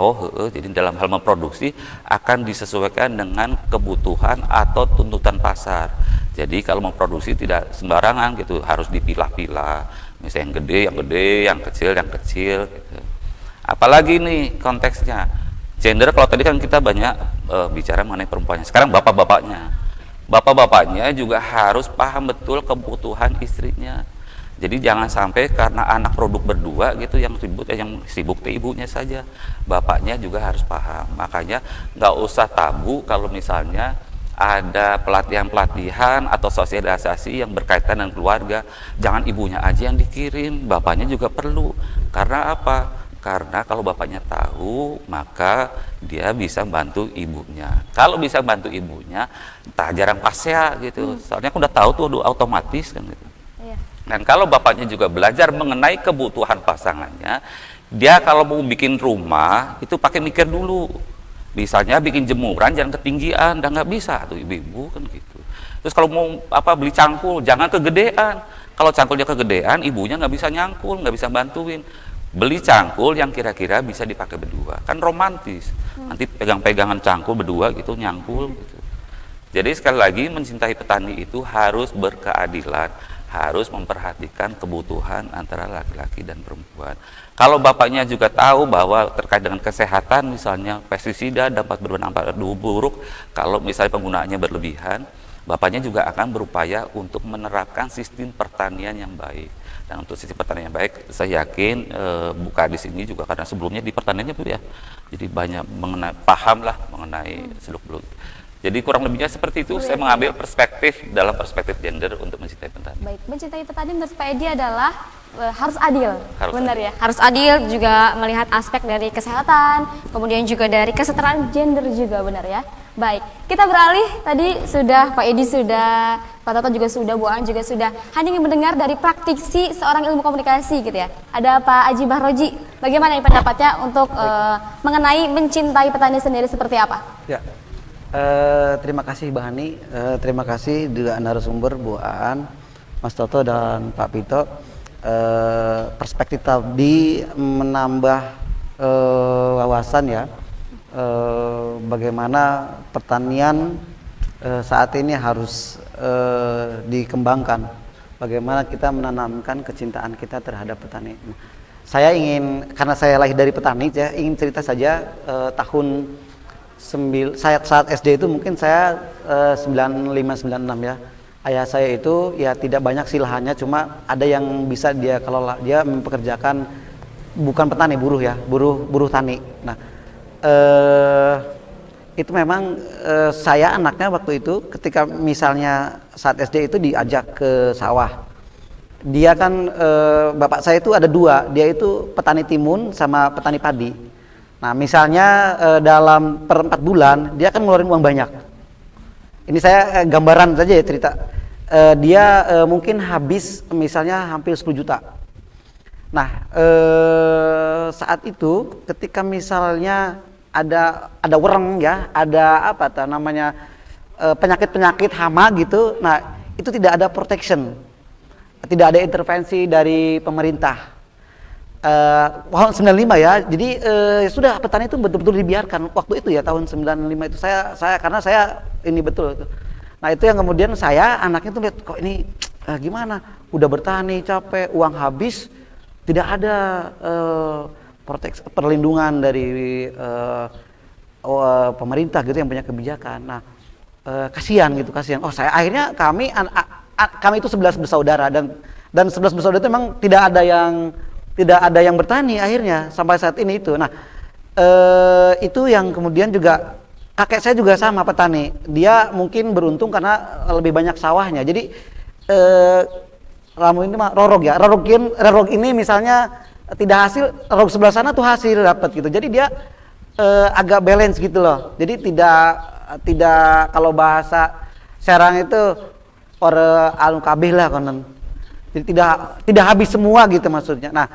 jadi dalam hal memproduksi akan disesuaikan dengan kebutuhan atau tuntutan pasar. Jadi kalau memproduksi tidak sembarangan gitu, harus dipilah-pilah, misalnya yang gede, yang kecil gitu. Apalagi nih konteksnya gender, kalau tadi kan kita banyak bicara mengenai perempuannya, sekarang bapak-bapaknya juga harus paham betul kebutuhan istrinya. Jadi jangan sampai karena anak produk berdua gitu yang sibuk ibunya saja, bapaknya juga harus paham. Makanya nggak usah tabu kalau misalnya ada pelatihan-pelatihan atau sosialisasi yang berkaitan dengan keluarga. Jangan ibunya aja yang dikirim, bapaknya juga perlu. Karena apa? Karena kalau bapaknya tahu, maka dia bisa bantu ibunya. Kalau bisa bantu ibunya, tak jarang pasya gitu. Soalnya aku udah tahu tuh otomatis kan gitu. Dan kalau bapaknya juga belajar mengenai kebutuhan pasangannya, dia kalau mau bikin rumah itu pakai mikir dulu. Misalnya bikin jemuran jangan ketinggian, nggak bisa tuh ibu-ibu kan gitu. Terus kalau mau beli cangkul jangan kegedean. Kalau cangkulnya kegedean, ibunya nggak bisa nyangkul, nggak bisa bantuin. Beli cangkul yang kira-kira bisa dipakai berdua, kan romantis. Nanti pegang-pegangan cangkul berdua gitu, nyangkul gitu. Jadi sekali lagi mencintai petani itu harus berkeadilan, harus memperhatikan kebutuhan antara laki-laki dan perempuan. Kalau bapaknya juga tahu bahwa terkait dengan kesehatan, misalnya pestisida dapat berdampak buruk kalau misalnya penggunaannya berlebihan, bapaknya juga akan berupaya untuk menerapkan sistem pertanian yang baik. Dan untuk sistem pertanian yang baik, saya yakin buka di sini juga karena sebelumnya di pertaniannya Bu ya, jadi banyak paham lah mengenai seluk-beluk. Jadi kurang lebihnya seperti itu, saya mengambil perspektif dalam perspektif gender untuk mencintai petani. Baik, mencintai petani menurut Pak Edi adalah harus adil, benar adil. Ya? Harus adil juga melihat aspek dari kesehatan, kemudian juga dari kesetaraan gender juga, benar ya? Baik, kita beralih, tadi sudah Pak Edi sudah, Pak Toto juga sudah, Bu An juga sudah, hanya ingin mendengar dari praktisi seorang ilmu komunikasi gitu ya. Ada Pak Aji Bahroji, bagaimana nih pendapatnya untuk mengenai mencintai petani sendiri seperti apa? Ya. Terima kasih Mbak Hani, terima kasih juga narasumber Bu Aan, Mas Toto dan Pak Pito. Perspektif tadi menambah wawasan ya, bagaimana pertanian saat ini harus dikembangkan, bagaimana kita menanamkan kecintaan kita terhadap petani. Saya ingin, karena saya lahir dari petani, saya ingin cerita saja saya saat SD itu mungkin saya 95-96 ya. Ayah saya itu ya tidak banyak sih lahannya, cuma ada yang bisa dia kelola. Dia mempekerjakan bukan petani, buruh ya, buruh tani. Nah, itu memang saya anaknya waktu itu ketika misalnya saat SD itu diajak ke sawah. Dia kan bapak saya itu ada dua, dia itu petani timun sama petani padi. Nah misalnya dalam per 4 bulan dia akan ngeluarin uang banyak. Ini saya gambaran saja ya cerita. Dia mungkin habis misalnya hampir 10 juta. Nah saat itu ketika misalnya ada wereng ya, ada apa namanya penyakit-penyakit hama gitu. Nah itu tidak ada protection, tidak ada intervensi dari pemerintah. Tahun 95 ya, jadi sudah petani itu betul-betul dibiarkan waktu itu ya, tahun 95 itu saya karena saya ini betul itu. Nah itu yang kemudian saya anaknya tuh lihat kok ini gimana, udah bertani capek, uang habis, tidak ada perlindungan dari pemerintah gitu yang punya kebijakan. Nah kasihan. Oh saya akhirnya kami itu 11 bersaudara dan 11 bersaudara itu memang tidak ada yang tidak ada yang bertani akhirnya sampai saat ini itu. Nah, itu yang kemudian juga kakek saya juga sama petani. Dia mungkin beruntung karena lebih banyak sawahnya. Jadi ramu ini mah rorog ya. Rorog ini misalnya tidak hasil, rorog sebelah sana tuh hasil dapat gitu. Jadi dia agak balance gitu loh. Jadi tidak kalau bahasa Serang itu anu kabeh lah konon. Jadi tidak habis semua gitu maksudnya. Nah,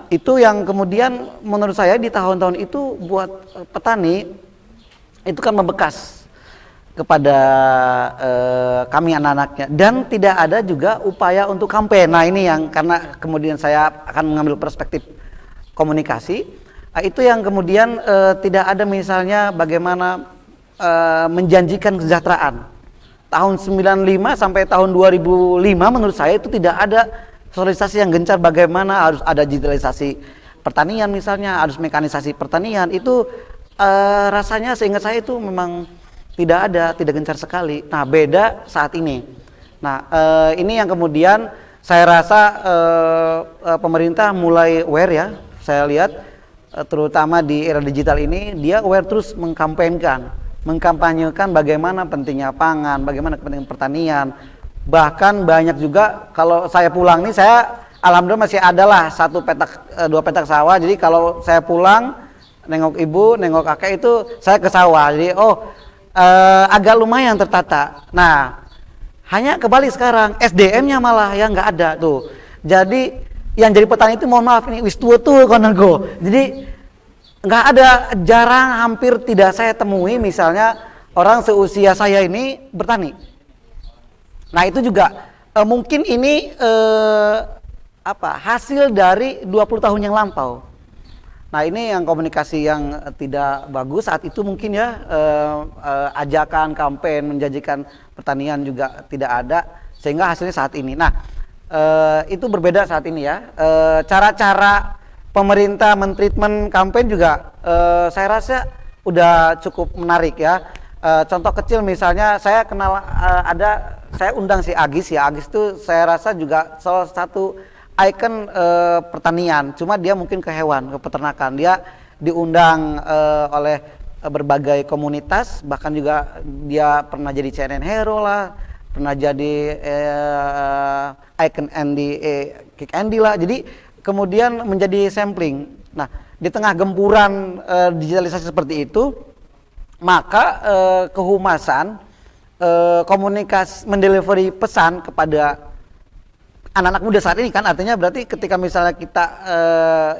itu yang kemudian menurut saya di tahun-tahun itu buat petani itu kan membekas kepada kami anak-anaknya, dan tidak ada juga upaya untuk kampanye. Nah, ini yang karena kemudian saya akan mengambil perspektif komunikasi, itu yang kemudian tidak ada misalnya bagaimana menjanjikan kesejahteraan. Tahun 95 sampai tahun 2005 menurut saya itu tidak ada sosialisasi yang gencar bagaimana harus ada digitalisasi pertanian misalnya, harus mekanisasi pertanian. Itu rasanya seingat saya itu memang tidak gencar sekali. Nah, beda saat ini. Nah, ini yang kemudian saya rasa pemerintah mulai aware ya. Saya lihat terutama di era digital ini dia aware terus mengkampanyekan bagaimana pentingnya pangan, bagaimana kepentingan pertanian. Bahkan banyak juga kalau saya pulang nih, saya alhamdulillah masih adalah 2 petak sawah. Jadi kalau saya pulang nengok ibu, nengok kakek itu saya ke sawah. Jadi agak lumayan tertata. Nah, hanya kebalik sekarang SDM-nya malah yang nggak ada tuh. Jadi yang jadi petani itu mohon maaf ini wis tua tuh kononku. Jadi nggak ada, jarang, hampir tidak saya temui misalnya orang seusia saya ini bertani. Nah, itu juga mungkin ini hasil dari 20 tahun yang lampau. Nah, ini yang komunikasi yang tidak bagus saat itu mungkin ya, ajakan kampanye menjanjikan pertanian juga tidak ada sehingga hasilnya saat ini. Nah, itu berbeda saat ini ya. Cara-cara pemerintah mentreatment kampanye juga saya rasa udah cukup menarik ya. Contoh kecil misalnya saya kenal saya undang si Agis ya. Agis itu saya rasa juga salah satu ikon pertanian. Cuma dia mungkin ke hewan, ke peternakan. Dia diundang oleh berbagai komunitas, bahkan juga dia pernah jadi CNN Hero lah, pernah jadi ikon Kick Andy lah. Jadi kemudian menjadi sampling. Nah, di tengah gempuran digitalisasi seperti itu, maka kehumasan komunikasi mendelivery pesan kepada anak-anak muda saat ini kan artinya berarti ketika misalnya kita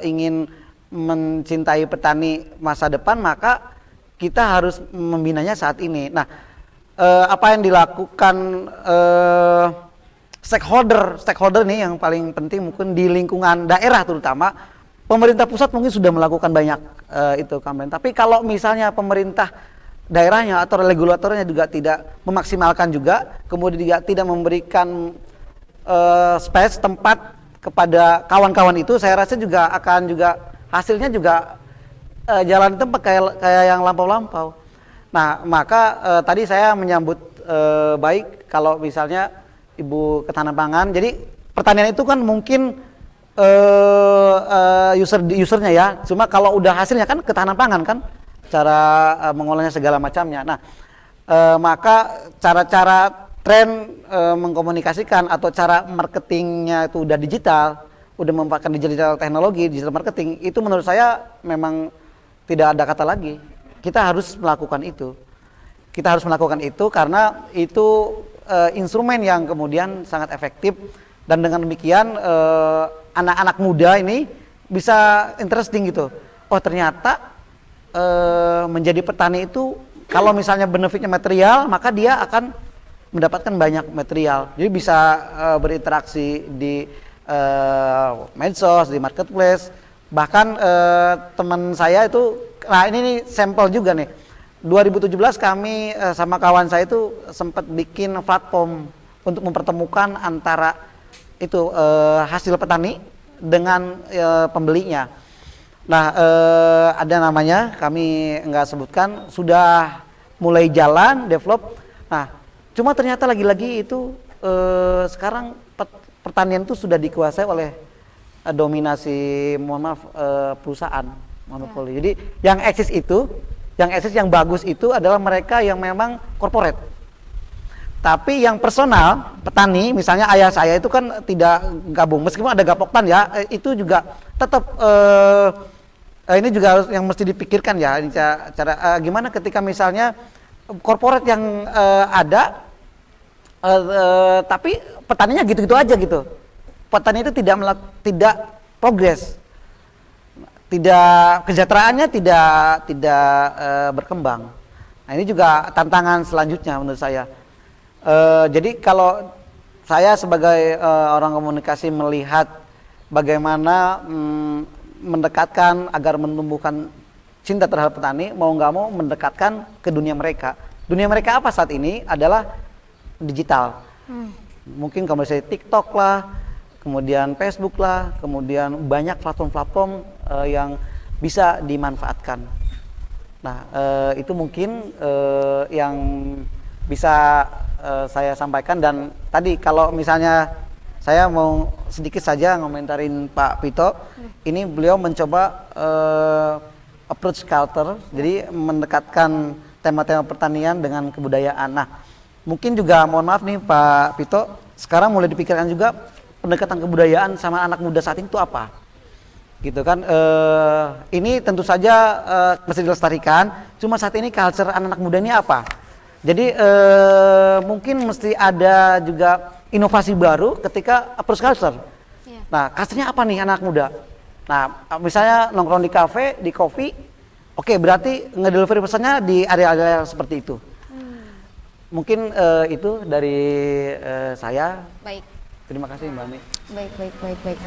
ingin mencintai petani masa depan, maka kita harus membinanya saat ini. Nah, apa yang dilakukan stakeholder nih yang paling penting mungkin di lingkungan daerah, terutama pemerintah pusat mungkin sudah melakukan banyak itu kampanye. Tapi kalau misalnya pemerintah daerahnya atau regulatornya juga tidak memaksimalkan juga, kemudian juga tidak memberikan space tempat kepada kawan-kawan itu, saya rasa juga akan juga hasilnya juga jalan tempat kayak yang lampau-lampau. Nah, maka tadi saya menyambut baik kalau misalnya Ibu ketahanan pangan. Jadi pertanian itu kan mungkin usernya ya. Cuma kalau udah hasilnya kan ketahanan pangan kan, cara mengolahnya segala macamnya. Nah, maka cara-cara tren mengkomunikasikan atau cara marketingnya itu udah digital, udah memanfaatkan digital teknologi, digital marketing, itu menurut saya memang tidak ada kata lagi. Kita harus melakukan itu. Kita harus melakukan itu karena itu instrumen yang kemudian sangat efektif, dan dengan demikian anak-anak muda ini bisa interesting gitu. Oh, ternyata menjadi petani itu kalau misalnya benefitnya material, maka dia akan mendapatkan banyak material. Jadi bisa berinteraksi di medsos, di marketplace. Bahkan teman saya itu, nah ini nih sampel juga nih. 2017 kami sama kawan saya itu sempat bikin platform untuk mempertemukan antara itu hasil petani dengan pembelinya. Nah, ada namanya, kami nggak sebutkan, sudah mulai jalan, develop. Nah, cuma ternyata lagi-lagi itu sekarang pertanian itu sudah dikuasai oleh dominasi, mohon maaf, perusahaan monopoli. Jadi yang eksis yang bagus itu adalah mereka yang memang corporate. Tapi yang personal, petani, misalnya ayah saya itu kan tidak gabung, meskipun ada Gapoktan ya, itu juga tetap ini juga harus yang mesti dipikirkan ya, ini cara gimana ketika misalnya corporate yang ada, tapi petaninya gitu-gitu aja gitu. Petani itu tidak progres, tidak kesejahteraannya tidak berkembang. Nah ini juga tantangan selanjutnya menurut saya. Jadi kalau saya sebagai orang komunikasi melihat bagaimana mendekatkan agar menumbuhkan cinta terhadap petani, mau nggak mau mendekatkan ke dunia mereka. Dunia mereka apa saat ini adalah digital. Mungkin kalau misalnya TikTok lah, kemudian Facebook lah, kemudian banyak platform-platform yang bisa dimanfaatkan. Nah itu mungkin yang bisa saya sampaikan. Dan tadi kalau misalnya saya mau sedikit saja ngomentarin Pak Pito, ini beliau mencoba approach culture, jadi mendekatkan tema-tema pertanian dengan kebudayaan. Nah, mungkin juga mohon maaf nih Pak Pito, sekarang mulai dipikirkan juga pendekatan kebudayaan sama anak muda saat ini itu apa? Gitu kan, ini tentu saja mesti dilestarikan, cuma saat ini culture anak-anak muda ini apa? Jadi mungkin mesti ada juga inovasi baru ketika approach culture. Yeah. Nah, culture-nya apa nih anak muda? Nah, misalnya nongkrong di kafe, di kopi, oke, berarti ngedelivery pesannya di area-area seperti itu. Mungkin itu dari saya. Baik. Terima kasih Mbak Mi. Baik.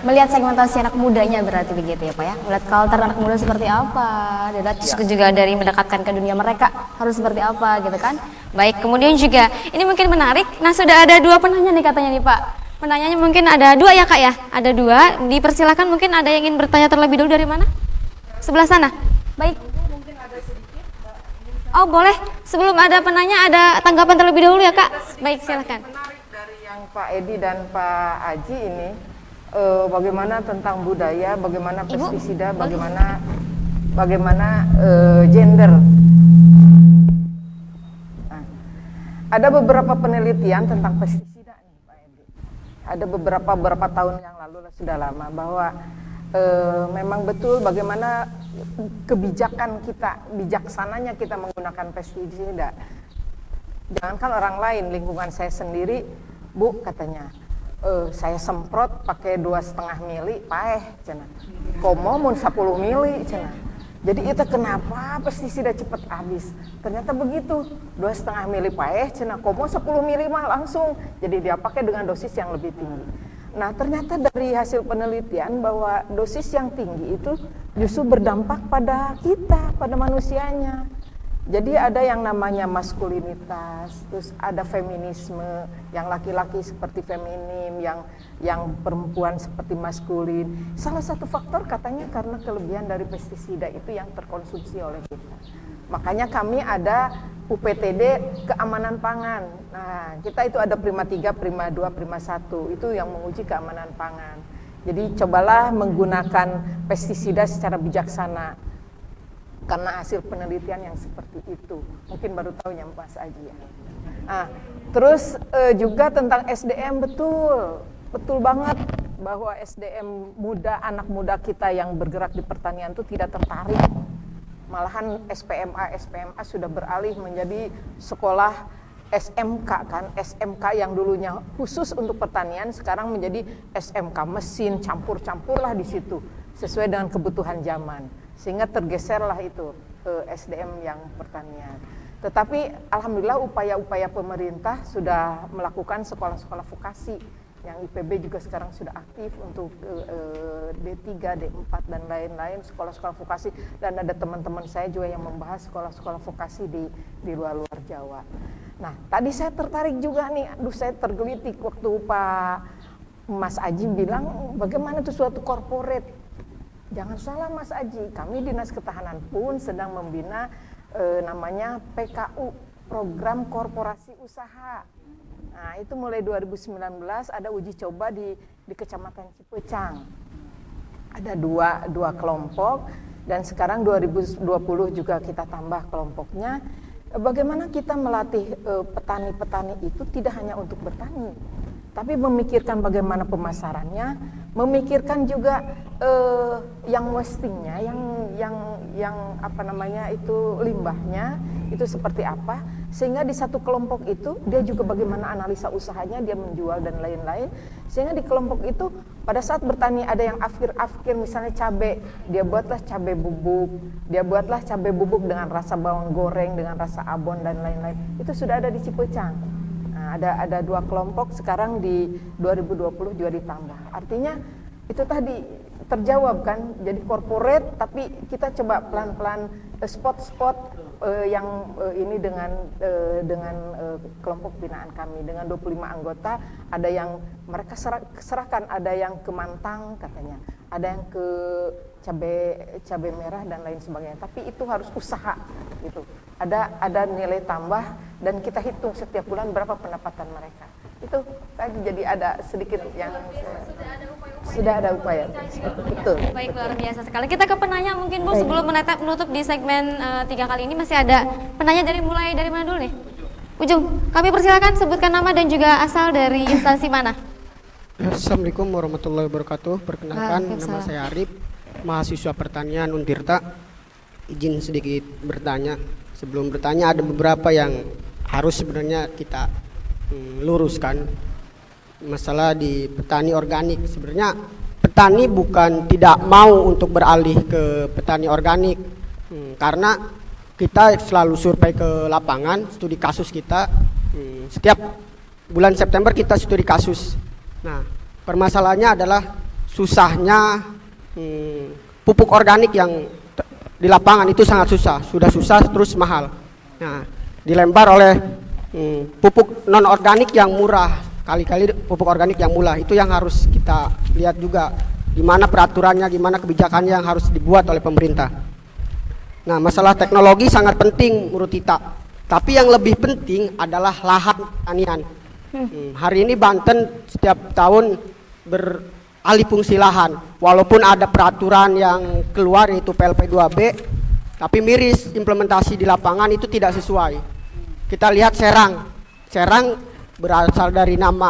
Melihat segmentasi anak mudanya berarti begitu ya Pak ya. Melihat culture anak muda seperti apa, dan juga dari mendekatkan ke dunia mereka harus seperti apa gitu kan. Baik, kemudian juga ini mungkin menarik. Nah, sudah ada 2 penanya nih katanya nih Pak. Penanyanya mungkin ada 2 ya Kak ya. Ada 2. Dipersilakan, mungkin ada yang ingin bertanya terlebih dulu dari mana? Sebelah sana. Baik. Oh, boleh. Sebelum ada penanya ada tanggapan terlebih dahulu ya Kak. Baik, silakan. Yang Pak Edi dan Pak Aji ini bagaimana tentang budaya, bagaimana pestisida, bagaimana gender. Nah, ada beberapa penelitian tentang pestisida nih Pak Edi. Ada beberapa tahun yang lalu, sudah lama, bahwa memang betul bagaimana kebijakan kita, bijaksananya kita menggunakan pestisida. Jangankan orang lain, lingkungan saya sendiri, Bu, katanya, saya semprot pakai 2,5 mili, paeh, cina. Komo mun 10 mili, cina. Jadi itu kenapa pestisida cepat habis? Ternyata begitu, 2,5 mili paeh, cina. Komo 10 mili mah langsung. Jadi dia pakai dengan dosis yang lebih tinggi. Nah, ternyata dari hasil penelitian bahwa dosis yang tinggi itu justru berdampak pada kita, pada manusianya. Jadi ada yang namanya maskulinitas, terus ada feminisme, yang laki-laki seperti feminim, yang perempuan seperti maskulin. Salah satu faktor katanya karena kelebihan dari pestisida itu yang terkonsumsi oleh kita. Makanya kami ada UPTD keamanan pangan. Nah, kita itu ada Prima 3, Prima 2, Prima 1, itu yang menguji keamanan pangan. Jadi cobalah menggunakan pestisida secara bijaksana. Karena hasil penelitian yang seperti itu, mungkin baru tahu ya Mas Aji ya. Nah, terus juga tentang SDM, betul banget bahwa SDM muda, anak muda kita yang bergerak di pertanian itu tidak tertarik. Malahan SPMA sudah beralih menjadi sekolah SMK kan, SMK yang dulunya khusus untuk pertanian sekarang menjadi SMK mesin, campur-campurlah di situ sesuai dengan kebutuhan zaman. Sehingga tergeserlah itu SDM yang pertanian. Tetapi alhamdulillah upaya-upaya pemerintah sudah melakukan sekolah-sekolah vokasi, yang IPB juga sekarang sudah aktif untuk D3, D4 dan lain-lain sekolah-sekolah vokasi, dan ada teman-teman saya juga yang membahas sekolah-sekolah vokasi di luar Jawa. Nah, tadi saya tertarik juga nih, saya tergelitik waktu Pak Mas Aji bilang bagaimana itu suatu corporate. Jangan salah Mas Aji, kami Dinas Ketahanan pun sedang membina namanya PKU, Program Korporasi Usaha. Nah, itu mulai 2019 ada uji coba di Kecamatan Cipecang. Ada dua kelompok, dan sekarang 2020 juga kita tambah kelompoknya. Bagaimana kita melatih petani-petani itu tidak hanya untuk bertani, tapi memikirkan bagaimana pemasarannya, memikirkan juga yang wastingnya, yang apa namanya itu limbahnya itu seperti apa, sehingga di satu kelompok itu dia juga bagaimana analisa usahanya, dia menjual dan lain-lain, sehingga di kelompok itu pada saat bertani ada yang afkir misalnya cabai, dia buatlah cabai bubuk dengan rasa bawang goreng, dengan rasa abon dan lain-lain, itu sudah ada di Cipecang. Nah, ada 2 kelompok sekarang di 2020 juga ditambah. Artinya itu tadi terjawab kan, jadi corporate tapi kita coba pelan-pelan spot-spot yang ini dengan kelompok binaan kami dengan 25 anggota, ada yang mereka serahkan, ada yang ke Mantang katanya, ada yang ke cabai merah dan lain sebagainya, tapi itu harus usaha gitu. Ada nilai tambah dan kita hitung setiap bulan berapa pendapatan mereka. Itu tadi jadi ada sedikit yang sudah ada upaya. Betul. Baik, luar biasa sekali. Kita ke penanya mungkin Bu, sebelum menutup di segmen 3 kali ini masih ada penanya mulai dari mana dulu nih? Ujung. Kami persilakan sebutkan nama dan juga asal dari instansi mana. Assalamualaikum warahmatullahi wabarakatuh. Perkenalkan, nama saya Arif, mahasiswa pertanian Untirta. Izin sedikit bertanya. Sebelum bertanya ada beberapa yang harus sebenarnya kita luruskan. Masalah di petani organik, sebenarnya petani bukan tidak mau untuk beralih ke petani organik, karena kita selalu survei ke lapangan, studi kasus kita, setiap bulan September kita studi kasus. Nah, permasalahannya adalah susahnya pupuk organik yang di lapangan itu sangat susah, sudah susah terus mahal. Nah, dilempar oleh pupuk non organik yang murah, kali-kali pupuk organik yang murah. Itu yang harus kita lihat juga, gimana peraturannya, gimana kebijakannya yang harus dibuat oleh pemerintah. Nah, masalah teknologi sangat penting menurut kita, tapi yang lebih penting adalah lahan pertanian. Hari ini Banten setiap tahun beralih fungsi lahan, walaupun ada peraturan yang keluar yaitu PLP 2B, tapi miris implementasi di lapangan itu tidak sesuai. Kita lihat Serang berasal dari nama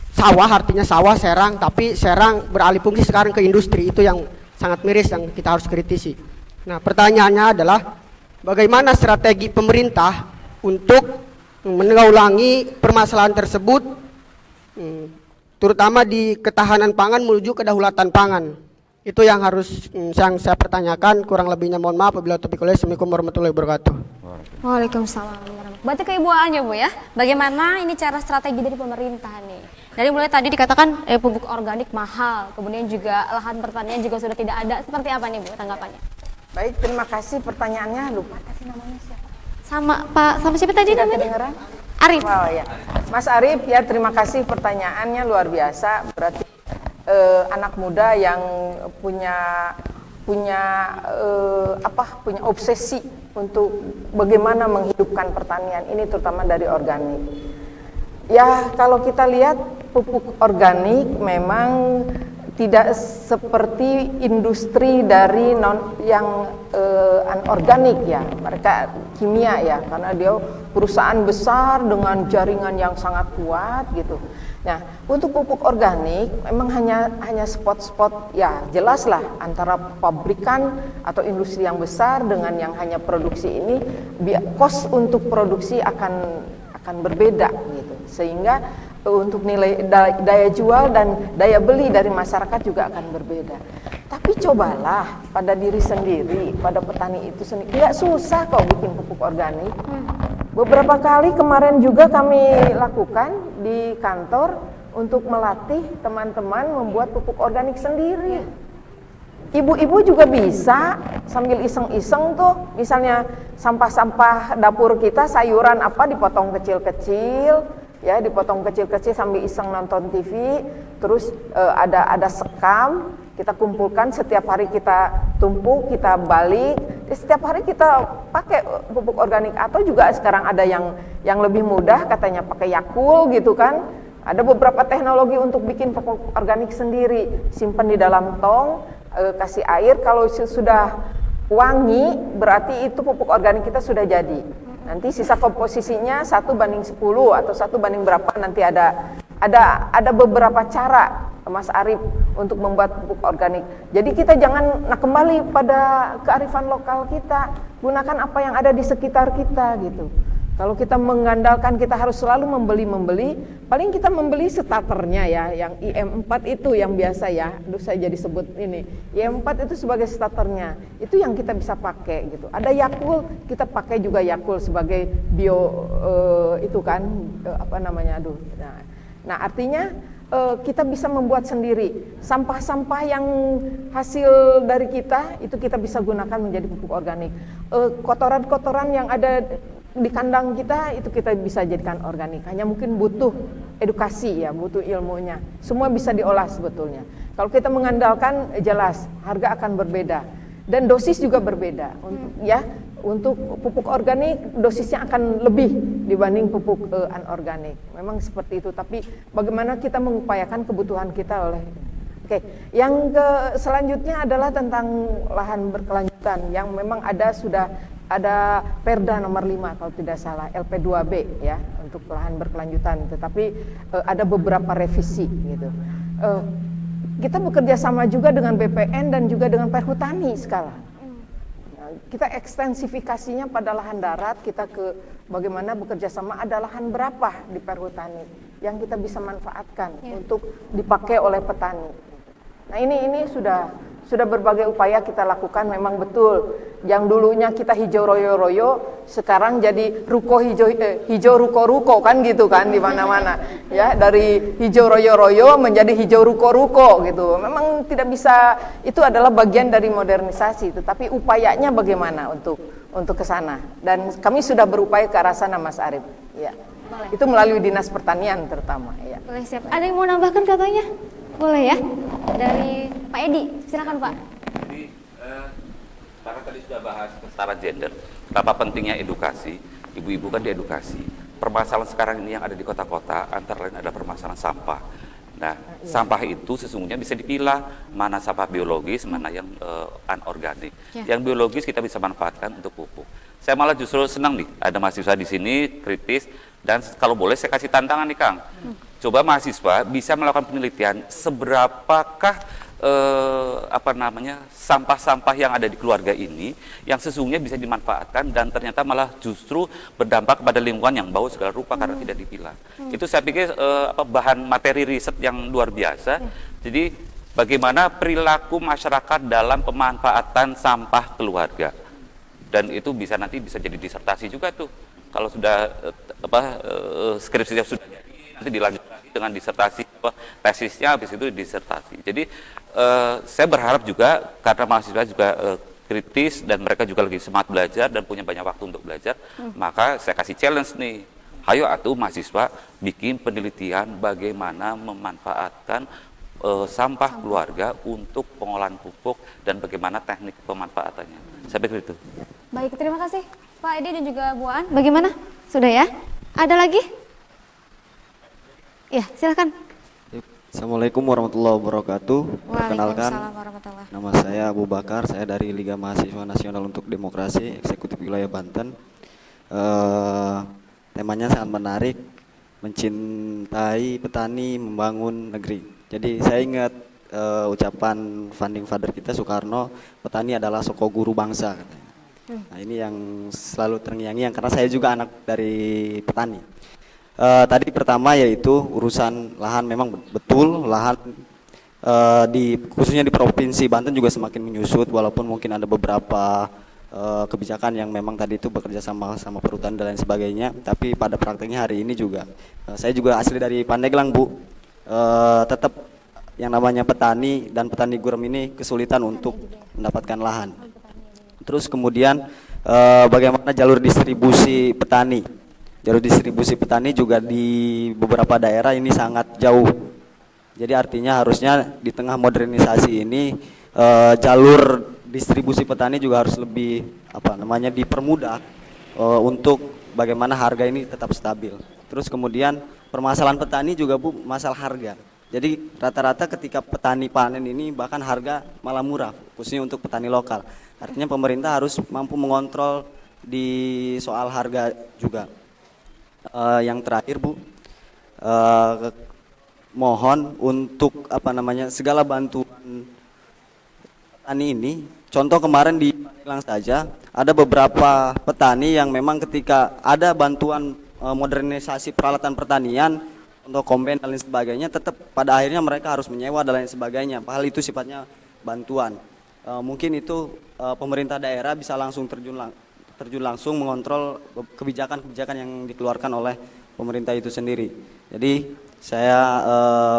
sawah, artinya sawah Serang, tapi Serang beralih fungsi sekarang ke industri. Itu yang sangat miris yang kita harus kritisi. Nah, pertanyaannya adalah bagaimana strategi pemerintah untuk menanggulangi permasalahan tersebut, terutama di ketahanan pangan menuju kedaulatan pangan. Itu yang harus yang saya pertanyakan. Kurang lebihnya mohon maaf. Wabillahi taufiq wal hidayah. Assalamualaikum warahmatullahi wabarakatuh. Waalaikumsalam. Berarti ke Ibu Aan ya Bu ya, bagaimana ini cara strategi dari pemerintah nih? Dari mulai tadi dikatakan pupuk organik mahal, kemudian juga lahan pertanian juga sudah tidak ada. Seperti apa nih Bu tanggapannya? Baik, terima kasih pertanyaannya. Lupa tadi namanya siapa? Sama siapa tadi namanya? Kedengeran? Arif. Oh ya, Mas Arif ya, terima kasih pertanyaannya luar biasa. Berarti anak muda yang punya obsesi untuk bagaimana menghidupkan pertanian ini, terutama dari organik. Ya, kalau kita lihat pupuk organik memang tidak seperti industri dari anorganik ya, mereka kimia ya, karena dia perusahaan besar dengan jaringan yang sangat kuat gitu. Nah, untuk pupuk organik memang hanya spot-spot ya, jelaslah antara pabrikan atau industri yang besar dengan yang hanya produksi ini, cost untuk produksi akan berbeda gitu, sehingga untuk nilai daya jual dan daya beli dari masyarakat juga akan berbeda. Tapi cobalah pada diri sendiri, pada petani itu sendiri, nggak susah kok bikin pupuk organik. Beberapa kali kemarin juga kami lakukan di kantor untuk melatih teman-teman membuat pupuk organik sendiri. Ibu-ibu juga bisa sambil iseng-iseng tuh, misalnya sampah-sampah dapur kita, sayuran apa dipotong kecil-kecil, ya dipotong kecil-kecil sambil iseng nonton TV, terus ada sekam, kita kumpulkan setiap hari, kita tumpuk, kita balik, setiap hari kita pakai pupuk organik. Atau juga sekarang ada yang lebih mudah, katanya pakai Yakult gitu kan. Ada beberapa teknologi untuk bikin pupuk organik sendiri, simpan di dalam tong, kasih air, kalau sudah wangi berarti itu pupuk organik kita sudah jadi. Nanti sisa komposisinya 1:10 atau 1 banding berapa, nanti ada beberapa cara Mas Arif untuk membuat pupuk organik. Jadi kita jangan kembali pada kearifan lokal kita, gunakan apa yang ada di sekitar kita gitu. Kalau kita mengandalkan kita harus selalu membeli, paling kita membeli starternya ya, yang IM4 itu yang biasa ya. Aduh saya jadi sebut ini. IM4 itu sebagai starternya. Itu yang kita bisa pakai gitu. Ada Yakult, kita pakai juga Yakult sebagai bio itu kan apa namanya? Aduh. Nah, artinya kita bisa membuat sendiri. Sampah-sampah yang hasil dari kita itu kita bisa gunakan menjadi pupuk organik. Kotoran-kotoran yang ada di kandang kita itu kita bisa jadikan organik. Hanya mungkin butuh edukasi ya, butuh ilmunya. Semua bisa diolah sebetulnya. Kalau kita mengandalkan jelas harga akan berbeda dan dosis juga berbeda. Untuk pupuk organik dosisnya akan lebih dibanding pupuk anorganik. Memang seperti itu. Tapi bagaimana kita mengupayakan kebutuhan kita oleh. Oke, yang selanjutnya adalah tentang lahan berkelanjutan yang memang ada Perda nomor 5 kalau tidak salah, LP2B ya, untuk lahan berkelanjutan, tetapi ada beberapa revisi gitu. Kita bekerja sama juga dengan BPN dan juga dengan Perhutani sekarang. Kita ekstensifikasinya pada lahan darat, kita ke bagaimana bekerja sama, ada lahan berapa di Perhutani yang kita bisa manfaatkan untuk dipakai oleh petani. Nah ini sudah berbagai upaya kita lakukan. Memang betul yang dulunya kita hijau royo-royo sekarang jadi ruko hijau ruko-ruko kan gitu kan di mana-mana ya, dari hijau royo-royo menjadi hijau ruko-ruko gitu. Memang tidak bisa, itu adalah bagian dari modernisasi, tetapi upayanya bagaimana untuk ke sana, dan kami sudah berupaya ke arah sana Mas Arif ya. Itu melalui Dinas Pertanian terutama ya. Boleh, siap. Ada yang mau nambahkan katanya? Boleh ya, dari Pak Edi, silakan Pak. Jadi, karena tadi sudah bahas kesetaraan gender, kenapa pentingnya edukasi, ibu-ibu kan diedukasi. Permasalahan sekarang ini yang ada di kota-kota, antara lain adalah permasalahan sampah. Nah, sampah itu sesungguhnya bisa dipilah, mana sampah biologis, mana yang anorganik. Yang biologis kita bisa manfaatkan untuk pupuk. Saya malah justru senang nih, ada mahasiswa di sini, kritis, dan kalau boleh saya kasih tantangan nih Kang. Coba mahasiswa bisa melakukan penelitian seberapakah sampah-sampah yang ada di keluarga ini yang sesungguhnya bisa dimanfaatkan dan ternyata malah justru berdampak pada lingkungan yang bau segala rupa karena tidak dipilah. Itu saya pikir bahan materi riset yang luar biasa. Jadi bagaimana perilaku masyarakat dalam pemanfaatan sampah keluarga, dan itu nanti bisa jadi disertasi juga tuh. Kalau sudah skripsinya sudah jadi, nanti dilanjut lagi dengan disertasi, tesisnya habis itu disertasi. Jadi saya berharap juga karena mahasiswa juga kritis dan mereka juga lagi semangat belajar dan punya banyak waktu untuk belajar, maka saya kasih challenge nih, ayo atuh mahasiswa bikin penelitian bagaimana memanfaatkan sampah keluarga untuk pengolahan pupuk dan bagaimana teknik pemanfaatannya. Saya pikir itu. Baik, terima kasih Pak Edi dan juga Bu An. Bagaimana? Sudah ya? Ada lagi? Ya, silakan. Assalamualaikum warahmatullahi wabarakatuh. Perkenalkan, Waalaikumsalam warahmatullahi. nama saya Abu Bakar, saya dari Liga Mahasiswa Nasional untuk Demokrasi, Eksekutif Wilayah Banten. Temanya sangat menarik, mencintai petani, membangun negeri. Jadi saya ingat ucapan founding father kita Soekarno, petani adalah soko guru bangsa katanya. Nah ini yang selalu terngiang-ngiang karena saya juga anak dari petani. Tadi pertama yaitu urusan lahan, memang betul lahan khususnya di Provinsi Banten juga semakin menyusut, walaupun mungkin ada beberapa kebijakan yang memang tadi itu bekerja sama perhutani dan lain sebagainya, tapi pada prakteknya hari ini juga saya juga asli dari Pandeglang Bu, tetap yang namanya petani dan petani gurem ini kesulitan untuk mendapatkan lahan. Terus kemudian bagaimana jalur distribusi petani? Jalur distribusi petani juga di beberapa daerah ini sangat jauh. Jadi artinya harusnya di tengah modernisasi ini jalur distribusi petani juga harus lebih dipermudah untuk bagaimana harga ini tetap stabil. Terus kemudian permasalahan petani juga Bu, masalah harga. Jadi rata-rata ketika petani panen ini bahkan harga malah murah, khususnya untuk petani lokal. Artinya pemerintah harus mampu mengontrol di soal harga juga. Yang terakhir Bu, mohon untuk segala bantuan petani ini. Contoh kemarin di Pandeglang saja ada beberapa petani yang memang ketika ada bantuan modernisasi peralatan pertanian untuk kombin dan lain sebagainya, tetap pada akhirnya mereka harus menyewa dan lain sebagainya. Padahal itu sifatnya bantuan. Mungkin itu pemerintah daerah bisa langsung terjun langsung mengontrol kebijakan-kebijakan yang dikeluarkan oleh pemerintah itu sendiri. Jadi saya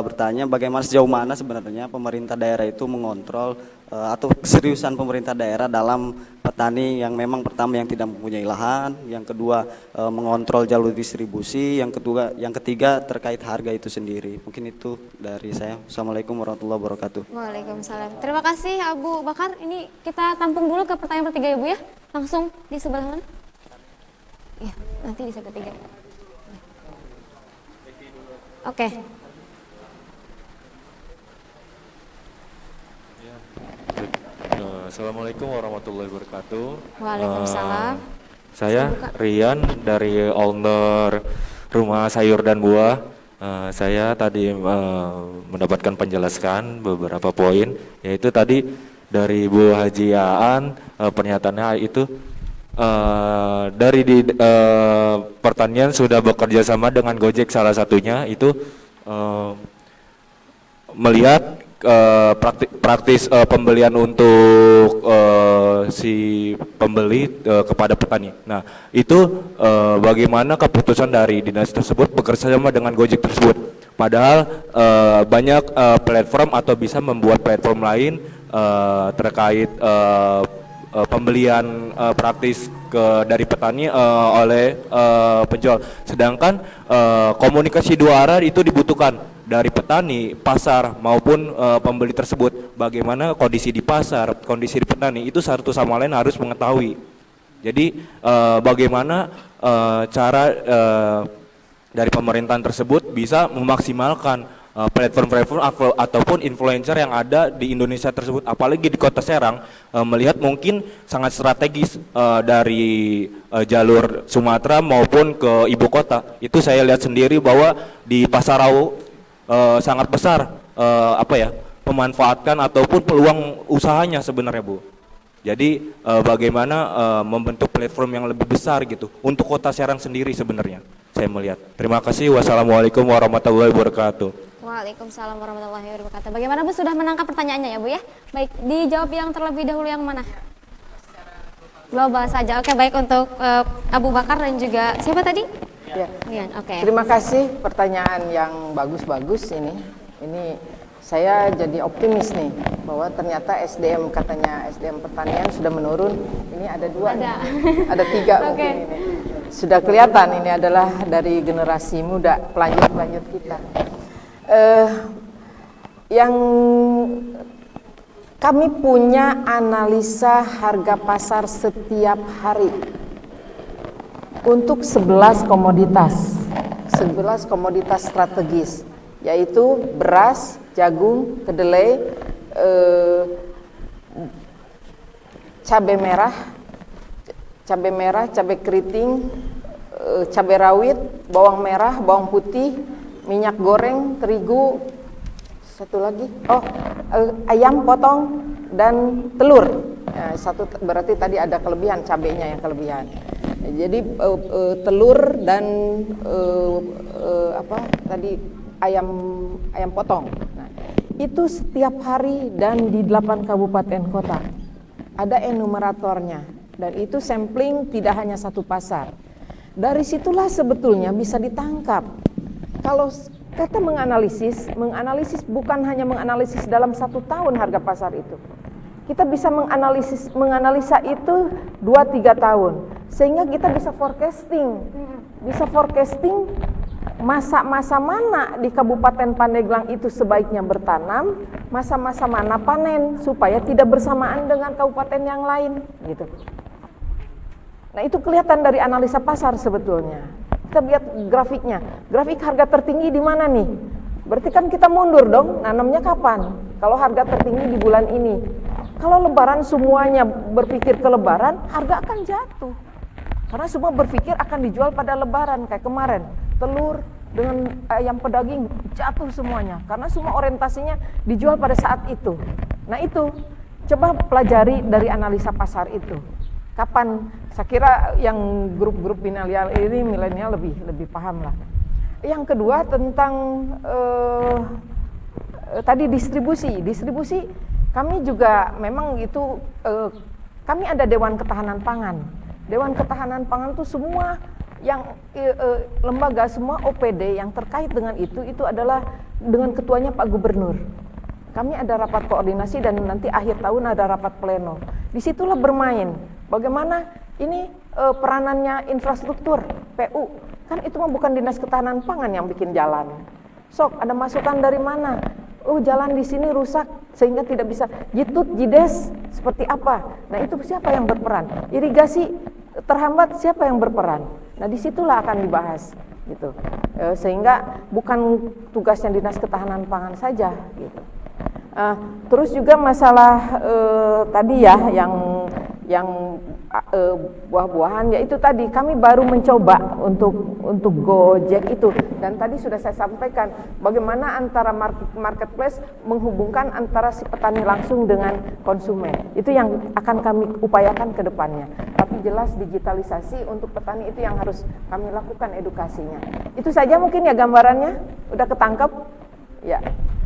bertanya bagaimana sejauh mana sebenarnya pemerintah daerah itu mengontrol atau keseriusan pemerintah daerah dalam petani yang memang pertama yang tidak mempunyai lahan, yang kedua mengontrol jalur distribusi, yang ketiga terkait harga itu sendiri. Mungkin itu dari saya. Assalamualaikum warahmatullahi wabarakatuh. Waalaikumsalam. Terima kasih Abu Bakar. Ini kita tampung dulu ke pertanyaan ketiga ya Bu ya. Langsung di sebelah mana? Ya, nanti di sebelah ketiga. Oke. Assalamualaikum warahmatullahi wabarakatuh. Waalaikumsalam. Saya Rian dari owner Rumah Sayur dan Buah. Saya tadi mendapatkan penjelasan beberapa poin, yaitu tadi dari Bu Haji Aan, pernyataannya itu dari pertanian sudah bekerja sama dengan Gojek, salah satunya itu melihat praktis pembelian untuk si pembeli kepada petani. Nah, itu bagaimana keputusan dari dinas tersebut bekerja sama dengan Gojek tersebut. Padahal banyak platform atau bisa membuat platform lain terkait pembelian praktis dari petani oleh penjual. Sedangkan komunikasi dua arah itu dibutuhkan dari petani, pasar maupun pembeli tersebut. Bagaimana kondisi di pasar, kondisi di petani itu satu sama lain harus mengetahui. Jadi bagaimana cara dari pemerintahan tersebut bisa memaksimalkan platform-platform ataupun influencer yang ada di Indonesia tersebut, apalagi di Kota Serang, melihat mungkin sangat strategis dari jalur Sumatera maupun ke ibu kota. Itu saya lihat sendiri bahwa di Pasarau sangat besar memanfaatkan ataupun peluang usahanya sebenarnya Bu. Jadi bagaimana membentuk platform yang lebih besar gitu untuk Kota Serang sendiri sebenarnya saya melihat. Terima kasih. Wassalamualaikum warahmatullahi wabarakatuh. Waalaikumsalam warahmatullahi wabarakatuh. Bagaimana Bu, sudah menangkap pertanyaannya ya Bu ya? Baik, dijawab yang terlebih dahulu yang mana? Global saja. Oke, baik, untuk Abu Bakar dan juga siapa tadi? Ya. Rian. Oke. Terima kasih, pertanyaan yang bagus-bagus ini. Ini saya jadi optimis nih bahwa ternyata SDM, katanya SDM pertanian sudah menurun. Ini ada dua, ada tiga mungkin ini. Sudah kelihatan ini adalah dari generasi muda, pelanjut kita. Yang kami punya analisa harga pasar setiap hari untuk 11 komoditas strategis, yaitu beras, jagung, kedelai, cabai merah, cabai keriting, cabai rawit, bawang merah, bawang putih, minyak goreng, terigu, satu lagi, ayam potong dan telur. Ya, satu berarti tadi ada kelebihan, cabainya yang kelebihan. Jadi telur dan ayam potong. Nah, itu setiap hari dan di 8 kabupaten kota. Ada enumeratornya dan itu sampling tidak hanya satu pasar. Dari situlah sebetulnya bisa ditangkap. Kalau kita menganalisis bukan hanya menganalisis dalam 1 tahun harga pasar itu. Kita bisa menganalisa itu 2-3 tahun. Sehingga kita bisa forecasting masa-masa mana di Kabupaten Pandeglang itu sebaiknya bertanam, masa-masa mana panen, supaya tidak bersamaan dengan kabupaten yang lain gitu. Nah, itu kelihatan dari analisa pasar sebetulnya. kita lihat grafiknya. Grafik harga tertinggi di mana nih? Berarti kan kita mundur dong, nanamnya kapan? Kalau harga tertinggi di bulan ini. Kalau lebaran semuanya berpikir ke lebaran, harga akan jatuh. Karena semua berpikir akan dijual pada lebaran, kayak kemarin. Telur dengan ayam pedaging jatuh semuanya. Karena semua orientasinya dijual pada saat itu. Nah itu, coba pelajari dari analisa pasar itu. Kapan? Saya kira yang grup-grup milenial ini lebih paham lah. Yang kedua tentang tadi distribusi kami juga memang itu kami ada Dewan Ketahanan Pangan. Dewan Ketahanan Pangan itu semua yang lembaga semua OPD yang terkait dengan itu adalah dengan ketuanya Pak Gubernur. Kami ada rapat koordinasi dan nanti akhir tahun ada rapat pleno. Disitulah bermain bagaimana ini peranannya infrastruktur PU. Kan itu mah bukan Dinas Ketahanan Pangan yang bikin jalan. Sok ada masukan dari mana? Oh jalan di sini rusak sehingga tidak bisa. Jitut, Jides seperti apa? Nah itu siapa yang berperan? Irigasi terhambat siapa yang berperan? Nah disitulah akan dibahas gitu. Sehingga bukan tugasnya Dinas Ketahanan Pangan saja gitu. Terus juga masalah tadi ya yang buah-buahan, yaitu tadi kami baru mencoba untuk Gojek itu, dan tadi sudah saya sampaikan bagaimana antara marketplace menghubungkan antara si petani langsung dengan konsumen. Itu yang akan kami upayakan ke depannya. Tapi jelas digitalisasi untuk petani itu yang harus kami lakukan edukasinya. Itu saja mungkin ya gambarannya, udah ketangkep ya.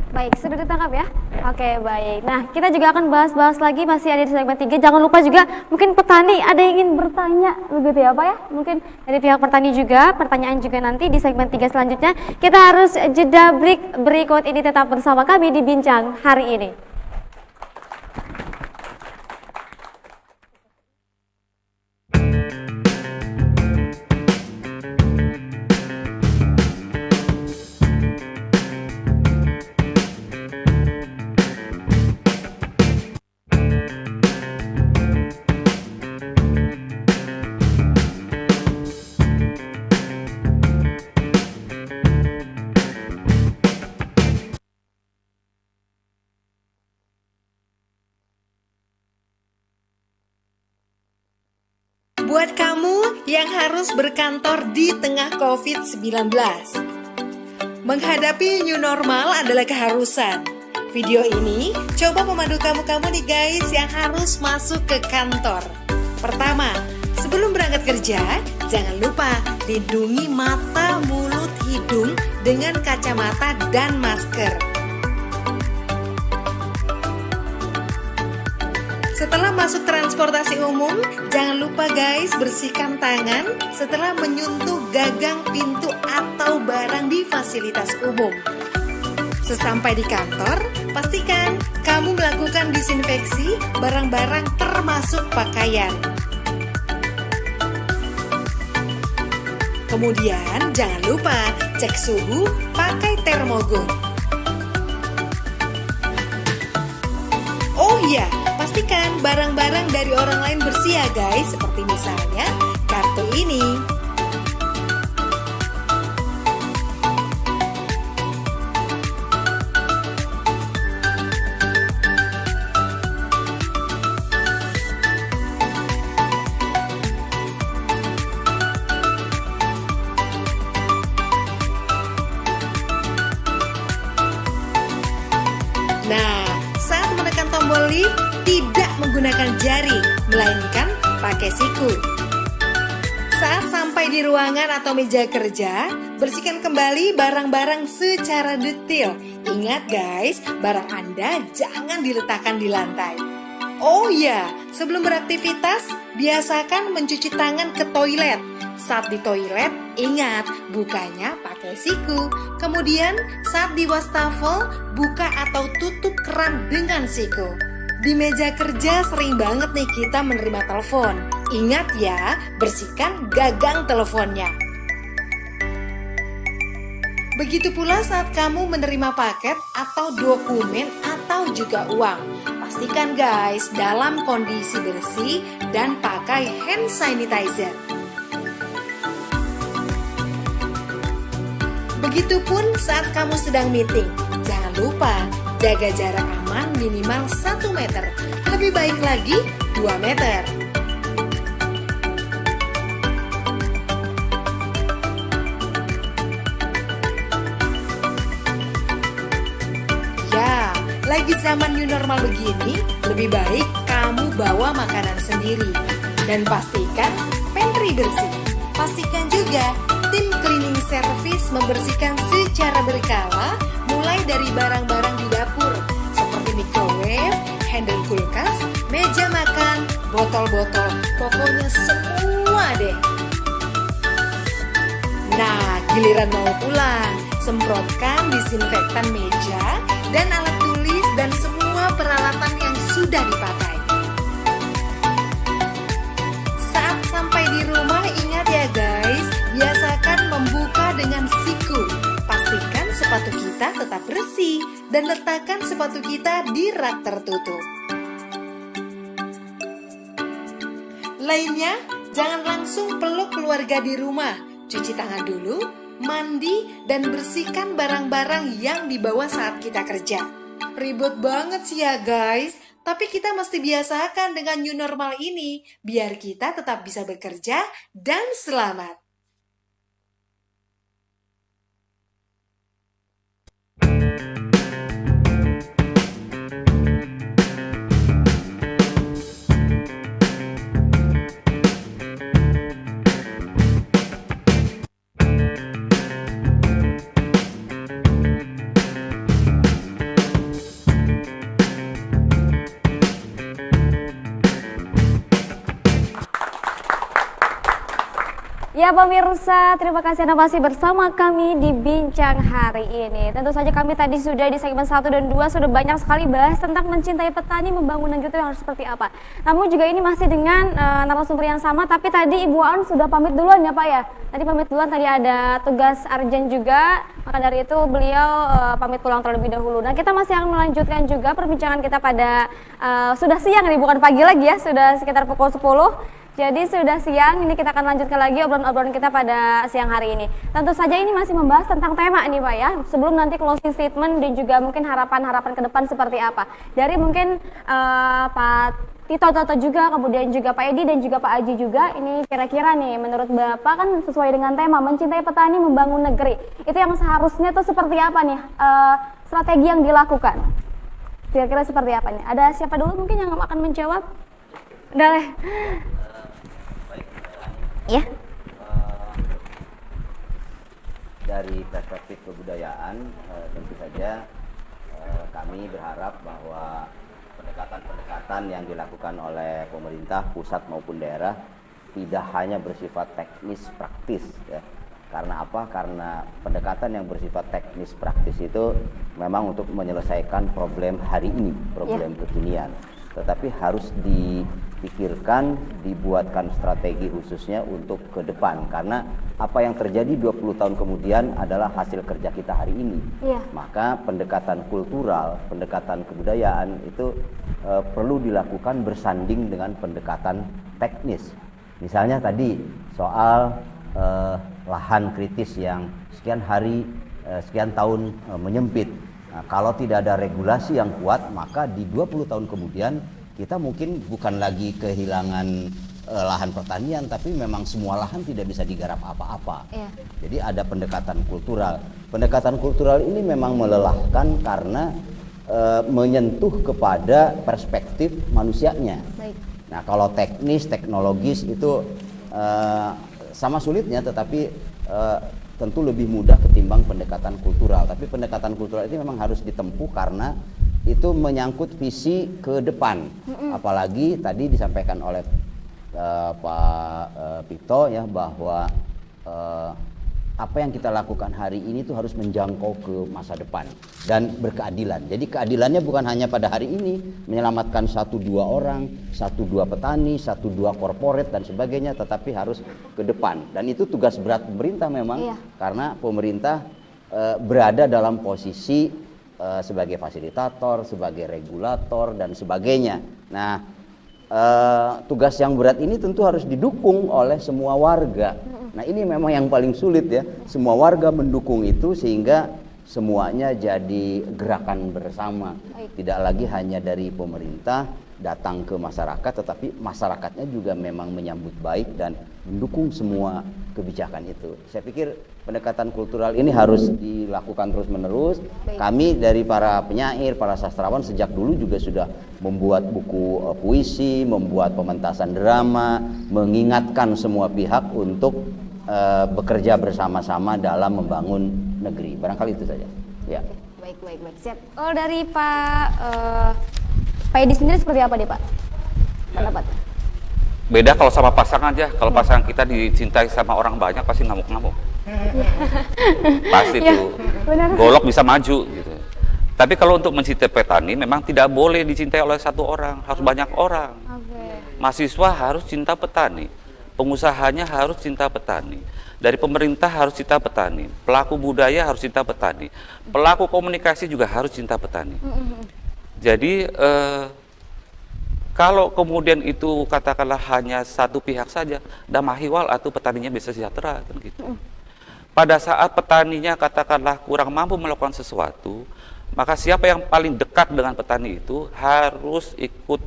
Baik, sudah ditangkap ya? Oke, baik. Nah, kita juga akan bahas-bahas lagi, masih ada di segmen 3. Jangan lupa juga, mungkin petani ada yang ingin bertanya, begitu ya Pak ya? Mungkin dari pihak petani juga, pertanyaan juga nanti di segmen 3 selanjutnya. Kita harus jeda break berikut ini, tetap bersama kami di Bincang hari ini. Buat kamu yang harus berkantor di tengah COVID-19, menghadapi new normal adalah keharusan. Video ini coba memandu kamu nih guys yang harus masuk ke kantor. Pertama, sebelum berangkat kerja, jangan lupa lindungi mata, mulut, hidung dengan kacamata dan masker. Setelah masuk transportasi umum, jangan lupa guys bersihkan tangan setelah menyentuh gagang pintu atau barang di fasilitas umum. Sesampai di kantor, pastikan kamu melakukan disinfeksi barang-barang termasuk pakaian. Kemudian jangan lupa cek suhu pakai termogun. Oh iya, pastikan barang-barang dari orang lain bersih ya guys, seperti misalnya kartu ini. Nah, saat menekan tombol lift, tidak menggunakan jari, melainkan pakai siku. Saat sampai di ruangan atau meja kerja, bersihkan kembali barang-barang secara detail. Ingat guys, barang Anda jangan diletakkan di lantai. Oh ya, sebelum beraktivitas, biasakan mencuci tangan ke toilet. Saat di toilet, ingat bukanya pakai siku. Kemudian saat di wastafel, buka atau tutup keran dengan siku. Di meja kerja sering banget nih kita menerima telepon. Ingat ya, bersihkan gagang teleponnya. Begitu pula saat kamu menerima paket atau dokumen atau juga uang. Pastikan guys dalam kondisi bersih dan pakai hand sanitizer. Begitupun saat kamu sedang meeting. Jangan lupa jaga jarak aman minimal 1 meter. Lebih baik lagi 2 meter. Ya, lagi zaman new normal begini, lebih baik kamu bawa makanan sendiri. Dan pastikan pantry bersih. Pastikan juga tim cleaning service membersihkan secara berkala, mulai dari barang-barang di dapur seperti microwave, handle kulkas, meja makan, botol-botol, pokoknya semua deh. Nah, giliran mau pulang, semprotkan disinfektan meja dan alat tulis dan semua peralatan yang sudah dipakai. Saat sampai di rumah, ingat ya guys, biasakan membuka dengan siku. Pastikan sepatu kita tetap bersih dan letakkan sepatu kita di rak tertutup. Lainnya, jangan langsung peluk keluarga di rumah. Cuci tangan dulu, mandi, dan bersihkan barang-barang yang dibawa saat kita kerja. Ribet banget sih ya guys, tapi kita mesti biasakan dengan new normal ini, biar kita tetap bisa bekerja dan selamat. Ya pemirsa, terima kasih Anda masih bersama kami di Bincang hari ini. Tentu saja kami tadi sudah di segmen 1 dan 2 sudah banyak sekali bahas tentang mencintai petani, membangun negeri itu harus seperti apa. Namun juga ini masih dengan narasumber yang sama, tapi tadi Ibu Aun sudah pamit duluan ya Pak ya. Tadi pamit duluan, tadi ada tugas Arjen juga, maka dari itu beliau pamit pulang terlebih dahulu. Nah kita masih akan melanjutkan juga perbincangan kita pada, sudah siang ini bukan pagi lagi ya, sudah sekitar pukul 10. Jadi sudah siang, ini kita akan lanjutkan lagi obrolan-obrolan kita pada siang hari ini. Tentu saja ini masih membahas tentang tema nih Pak ya, sebelum nanti closing statement dan juga mungkin harapan-harapan ke depan seperti apa. Dari mungkin Pak Tito Toto juga, kemudian juga Pak Edi dan juga Pak Aji juga, ini kira-kira nih menurut Bapak kan sesuai dengan tema mencintai petani, membangun negeri. Itu yang seharusnya tuh seperti apa nih strategi yang dilakukan? Kira-kira seperti apa nih? Ada siapa dulu mungkin yang akan menjawab? Udah deh. Ya. Dari perspektif kebudayaan, tentu saja kami berharap bahwa pendekatan-pendekatan yang dilakukan oleh pemerintah pusat maupun daerah tidak hanya bersifat teknis praktis ya. Karena apa? Karena pendekatan yang bersifat teknis praktis itu memang untuk menyelesaikan problem hari ini, problem kekinian. Tetapi harus dipikirkan, dibuatkan strategi khususnya untuk ke depan. Karena apa yang terjadi 20 tahun kemudian adalah hasil kerja kita hari ini. Maka pendekatan kultural, pendekatan kebudayaan itu perlu dilakukan bersanding dengan pendekatan teknis. Misalnya tadi soal lahan kritis yang sekian hari, sekian tahun menyempit. Nah, kalau tidak ada regulasi yang kuat, maka di 20 tahun kemudian kita mungkin bukan lagi kehilangan lahan pertanian, tapi memang semua lahan tidak bisa digarap apa-apa. Jadi ada pendekatan kultural. Pendekatan kultural ini memang melelahkan karena menyentuh kepada perspektif manusianya. Nah, kalau teknis, teknologis itu sama sulitnya, tetapi tentu lebih mudah ketimbang pendekatan kultural. Tapi pendekatan kultural itu memang harus ditempuh karena itu menyangkut visi ke depan. Apalagi tadi disampaikan oleh Pak Pito ya, bahwa apa yang kita lakukan hari ini tuh harus menjangkau ke masa depan dan berkeadilan. Jadi keadilannya bukan hanya pada hari ini, menyelamatkan 1-2 orang, 1-2 petani, 1-2 korporat dan sebagainya, tetapi harus ke depan. Dan itu tugas berat pemerintah memang, karena pemerintah berada dalam posisi sebagai fasilitator, sebagai regulator dan sebagainya. Nah, tugas yang berat ini tentu harus didukung oleh semua warga. Nah ini memang yang paling sulit ya, semua warga mendukung itu sehingga semuanya jadi gerakan bersama. Tidak lagi hanya dari pemerintah datang ke masyarakat, tetapi masyarakatnya juga memang menyambut baik dan mendukung semua kebijakan itu. Saya pikir pendekatan kultural ini harus dilakukan terus-menerus. Kami dari para penyair, para sastrawan sejak dulu juga sudah membuat buku puisi, membuat pementasan drama, mengingatkan semua pihak untuk bekerja bersama-sama dalam membangun negeri. Barangkali itu saja. Ya. Baik. Siap. Oh, dari Pak Edi sendiri seperti apa nih Pak? Pendapat? Beda kalau sama pasangan aja. Kalau pasangan kita dicintai sama orang banyak pasti ngamuk-ngamuk. Pasti tuh. Golok bisa maju gitu. Tapi kalau untuk mencintai petani memang tidak boleh dicintai oleh satu orang, harus banyak orang. Mahasiswa harus cinta petani. Pengusahanya harus cinta petani. Dari pemerintah harus cinta petani. Pelaku budaya harus cinta petani. Pelaku komunikasi juga harus cinta petani. Jadi kalau kemudian itu katakanlah hanya satu pihak saja, damahiwal atau petaninya bisa sejahtera kan gitu. Pada saat petaninya katakanlah kurang mampu melakukan sesuatu, maka siapa yang paling dekat dengan petani itu harus ikut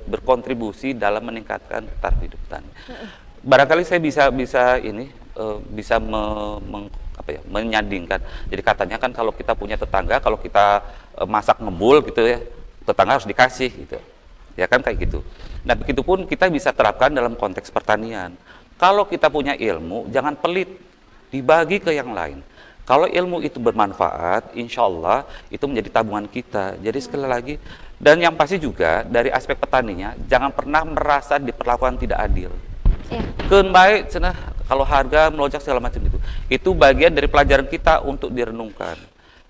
berkontribusi dalam meningkatkan taraf hidup petani. Barangkali saya bisa menyandingkan. Jadi katanya kan kalau kita punya tetangga, kalau kita masak ngebul gitu ya, tetangga harus dikasih gitu. Ya kan kayak gitu. Nah, begitupun kita bisa terapkan dalam konteks pertanian. Kalau kita punya ilmu, jangan pelit, dibagi ke yang lain. Kalau ilmu itu bermanfaat, insya Allah itu menjadi tabungan kita. Jadi sekali lagi, dan yang pasti juga dari aspek petaninya, jangan pernah merasa diperlakukan tidak adil. Keun baik, cenah kalau harga melonjak segala macam itu bagian dari pelajaran kita untuk direnungkan.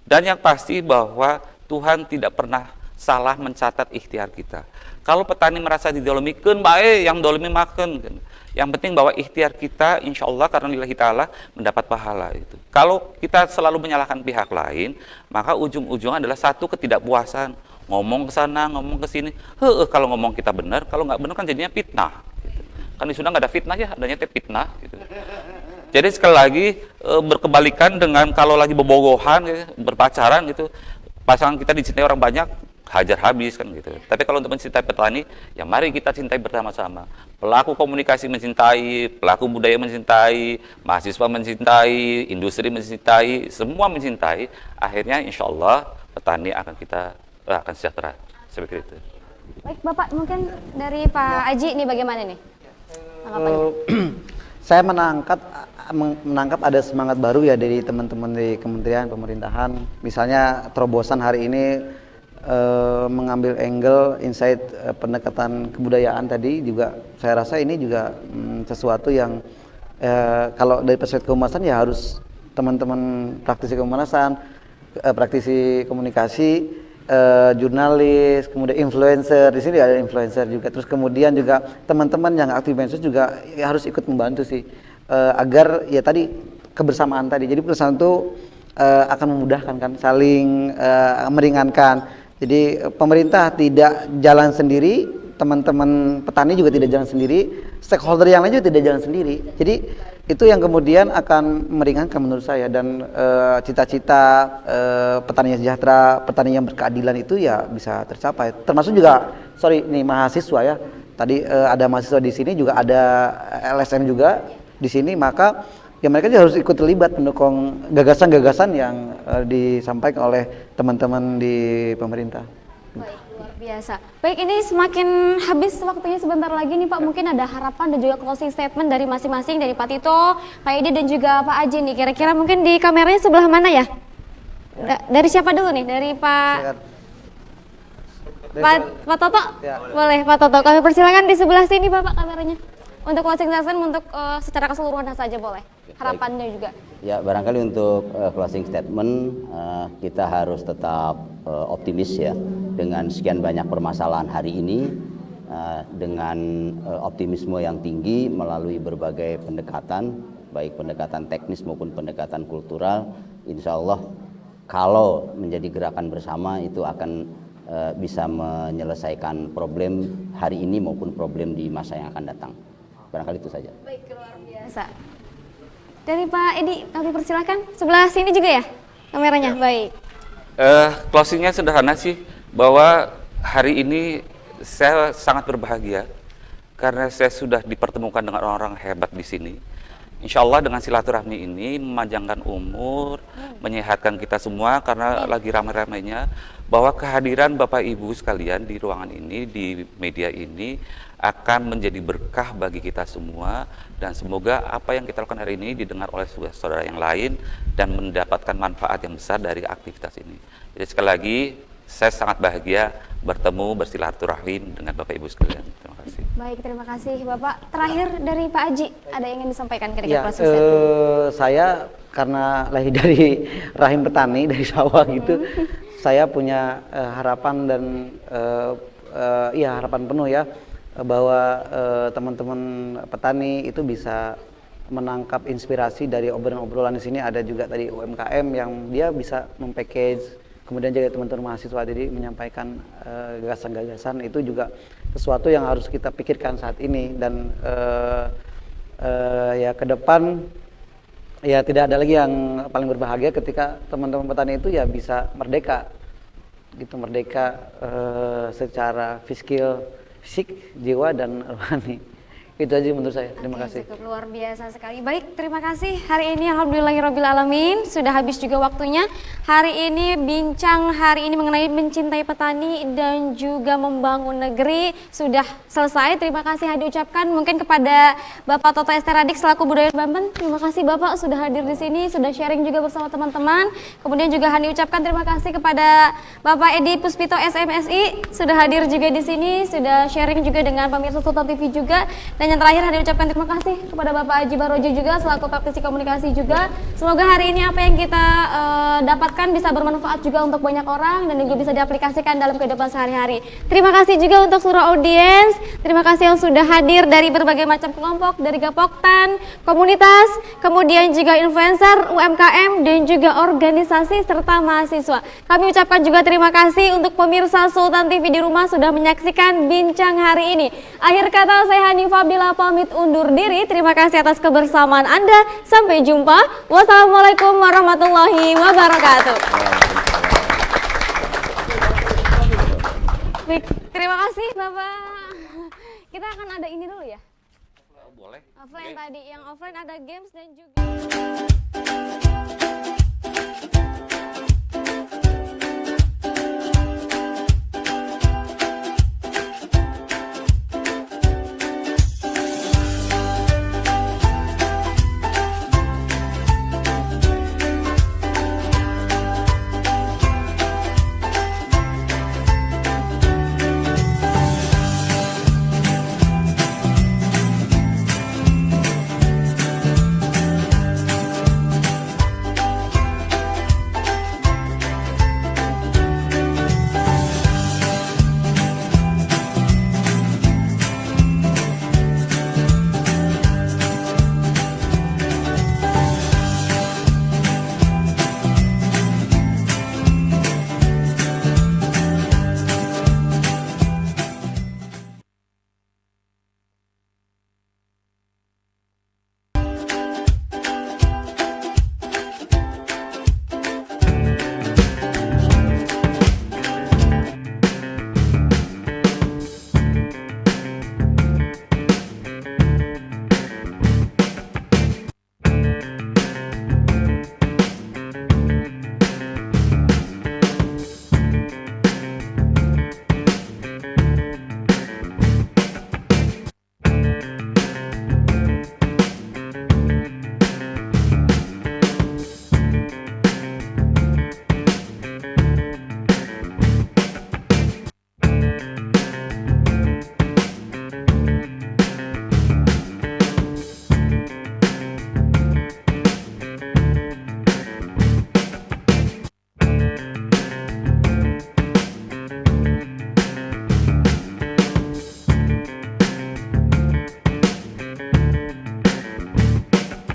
Dan yang pasti bahwa Tuhan tidak pernah salah mencatat ikhtiar kita. Kalau petani merasa didolimi, keun baik yang dolimi makan. Yang penting bahwa ikhtiar kita insya Allah karena lillahi ta'ala mendapat pahala itu. Kalau kita selalu menyalahkan pihak lain, maka ujung-ujungnya adalah satu ketidakpuasan. Ngomong ke sana, ngomong ke sini. Kalau ngomong kita benar, kalau nggak benar kan jadinya fitnah. Kan di Sunda nggak ada fitnah ya, adanya fitnah gitu. Jadi sekali lagi berkebalikan dengan kalau lagi bobogohan gitu, berpacaran gitu, pasangan kita dicintai orang banyak, hajar habis kan gitu. Tapi kalau untuk mencintai petani, ya mari kita cintai bersama-sama. Pelaku komunikasi mencintai, pelaku budaya mencintai, mahasiswa mencintai, industri mencintai, semua mencintai. Akhirnya insya Allah petani akan sejahtera. Seperti itu. Baik Bapak, mungkin dari Pak Aji ini bagaimana nih? Saya menangkap ada semangat baru ya dari teman-teman di kementerian pemerintahan. Misalnya terobosan hari ini mengambil angle insight pendekatan kebudayaan tadi juga saya rasa ini juga sesuatu yang kalau dari perspektif kehumasan ya harus teman-teman praktisi kehumasan, praktisi komunikasi, jurnalis, kemudian influencer, di sini ada influencer juga, terus kemudian juga teman-teman yang aktif medsos juga ya harus ikut membantu sih agar ya tadi kebersamaan tadi, jadi perusahaan itu akan memudahkan kan, saling meringankan. Jadi pemerintah tidak jalan sendiri, teman-teman petani juga tidak jalan sendiri, stakeholder yang lain juga tidak jalan sendiri. Jadi itu yang kemudian akan meringankan menurut saya, dan cita-cita petani yang sejahtera, petani yang berkeadilan itu ya bisa tercapai. Termasuk juga, mahasiswa ya. Tadi ada mahasiswa di sini, juga ada LSM juga di sini, maka ya mereka juga harus ikut terlibat mendukung gagasan-gagasan yang disampaikan oleh teman-teman di pemerintah. Baik, luar biasa. Baik, ini semakin habis waktunya sebentar lagi nih Pak. Mungkin ada harapan dan juga closing statement dari masing-masing, dari Pak Tito, Pak Edi dan juga Pak Aji nih. Kira-kira mungkin di kameranya sebelah mana ya? Dari siapa dulu nih? Dari Pak Toto? Ya. Boleh Pak Toto, kami persilakan di sebelah sini Bapak kameranya. Untuk closing statement, untuk secara keseluruhan saja boleh. Harapannya juga. Ya, barangkali untuk closing statement kita harus tetap optimis ya, dengan sekian banyak permasalahan hari ini, dengan optimisme yang tinggi melalui berbagai pendekatan, baik pendekatan teknis maupun pendekatan kultural. Insya Allah kalau menjadi gerakan bersama itu akan bisa menyelesaikan problem hari ini maupun problem di masa yang akan datang. Barangkali itu saja. Baik, luar biasa. Dari Pak Edi, kami persilahkan. Sebelah sini juga ya kameranya, baik. Closingnya sederhana sih, bahwa hari ini saya sangat berbahagia karena saya sudah dipertemukan dengan orang-orang hebat di sini. Insya Allah dengan silaturahmi ini memanjangkan umur, menyehatkan kita semua karena lagi ramai-ramainya, bahwa kehadiran Bapak Ibu sekalian di ruangan ini, di media ini akan menjadi berkah bagi kita semua, dan semoga apa yang kita lakukan hari ini didengar oleh saudara yang lain dan mendapatkan manfaat yang besar dari aktivitas ini. Jadi sekali lagi saya sangat bahagia bertemu, bersilaturahim dengan Bapak Ibu sekalian. Terima kasih. Baik, terima kasih Bapak. Terakhir dari Pak Aji, ada yang ingin disampaikan Ya, kira-kira closing statement? saya karena lahir dari rahim petani, dari sawah gitu, saya punya harapan dan harapan penuh ya, bahwa teman-teman petani itu bisa menangkap inspirasi dari obrolan-obrolan di sini. Ada juga tadi UMKM yang dia bisa mempackage, kemudian juga teman-teman mahasiswa jadi menyampaikan gagasan-gagasan. Itu juga sesuatu yang harus kita pikirkan saat ini, dan ya ke depan ya tidak ada lagi yang paling berbahagia ketika teman-teman petani itu ya bisa merdeka gitu, merdeka secara fisik, jiwa dan rohani. Itu aja menurut saya. Terima kasih. Cukup luar biasa sekali. Baik, terima kasih. Hari ini alhamdulillahirrabbilalamin sudah habis juga waktunya. Hari ini bincang mengenai mencintai petani dan juga membangun negeri sudah selesai. Terima kasih Hadi ucapkan mungkin kepada Bapak Toto Esteradik selaku Budayawan Banten. Terima kasih Bapak sudah hadir di sini, sudah sharing juga bersama teman-teman. Kemudian juga Hani ucapkan terima kasih kepada Bapak Edi Puspito SMSI sudah hadir juga di sini, sudah sharing juga dengan pemirsa Sultan TV juga. Dan yang terakhir Hadi ucapkan terima kasih kepada Bapak Aji Barojo juga selaku praktisi komunikasi juga. Semoga hari ini apa yang kita dapatkan bisa bermanfaat juga untuk banyak orang dan juga bisa diaplikasikan dalam kehidupan sehari-hari. Terima kasih juga untuk seluruh audiens. Terima kasih yang sudah hadir dari berbagai macam kelompok, dari Gapoktan, komunitas, kemudian juga influencer, UMKM dan juga organisasi serta mahasiswa. Kami ucapkan juga terima kasih untuk pemirsa Sultan TV di rumah sudah menyaksikan bincang hari ini. Akhir kata saya Hanifah Abdillah pamit undur diri. Terima kasih atas kebersamaan Anda. Sampai jumpa. Wassalamualaikum warahmatullahi wabarakatuh. Baik, terima kasih Bapak. Kita akan ada ini dulu ya. Boleh. Offline tadi, yang offline ada games dan juga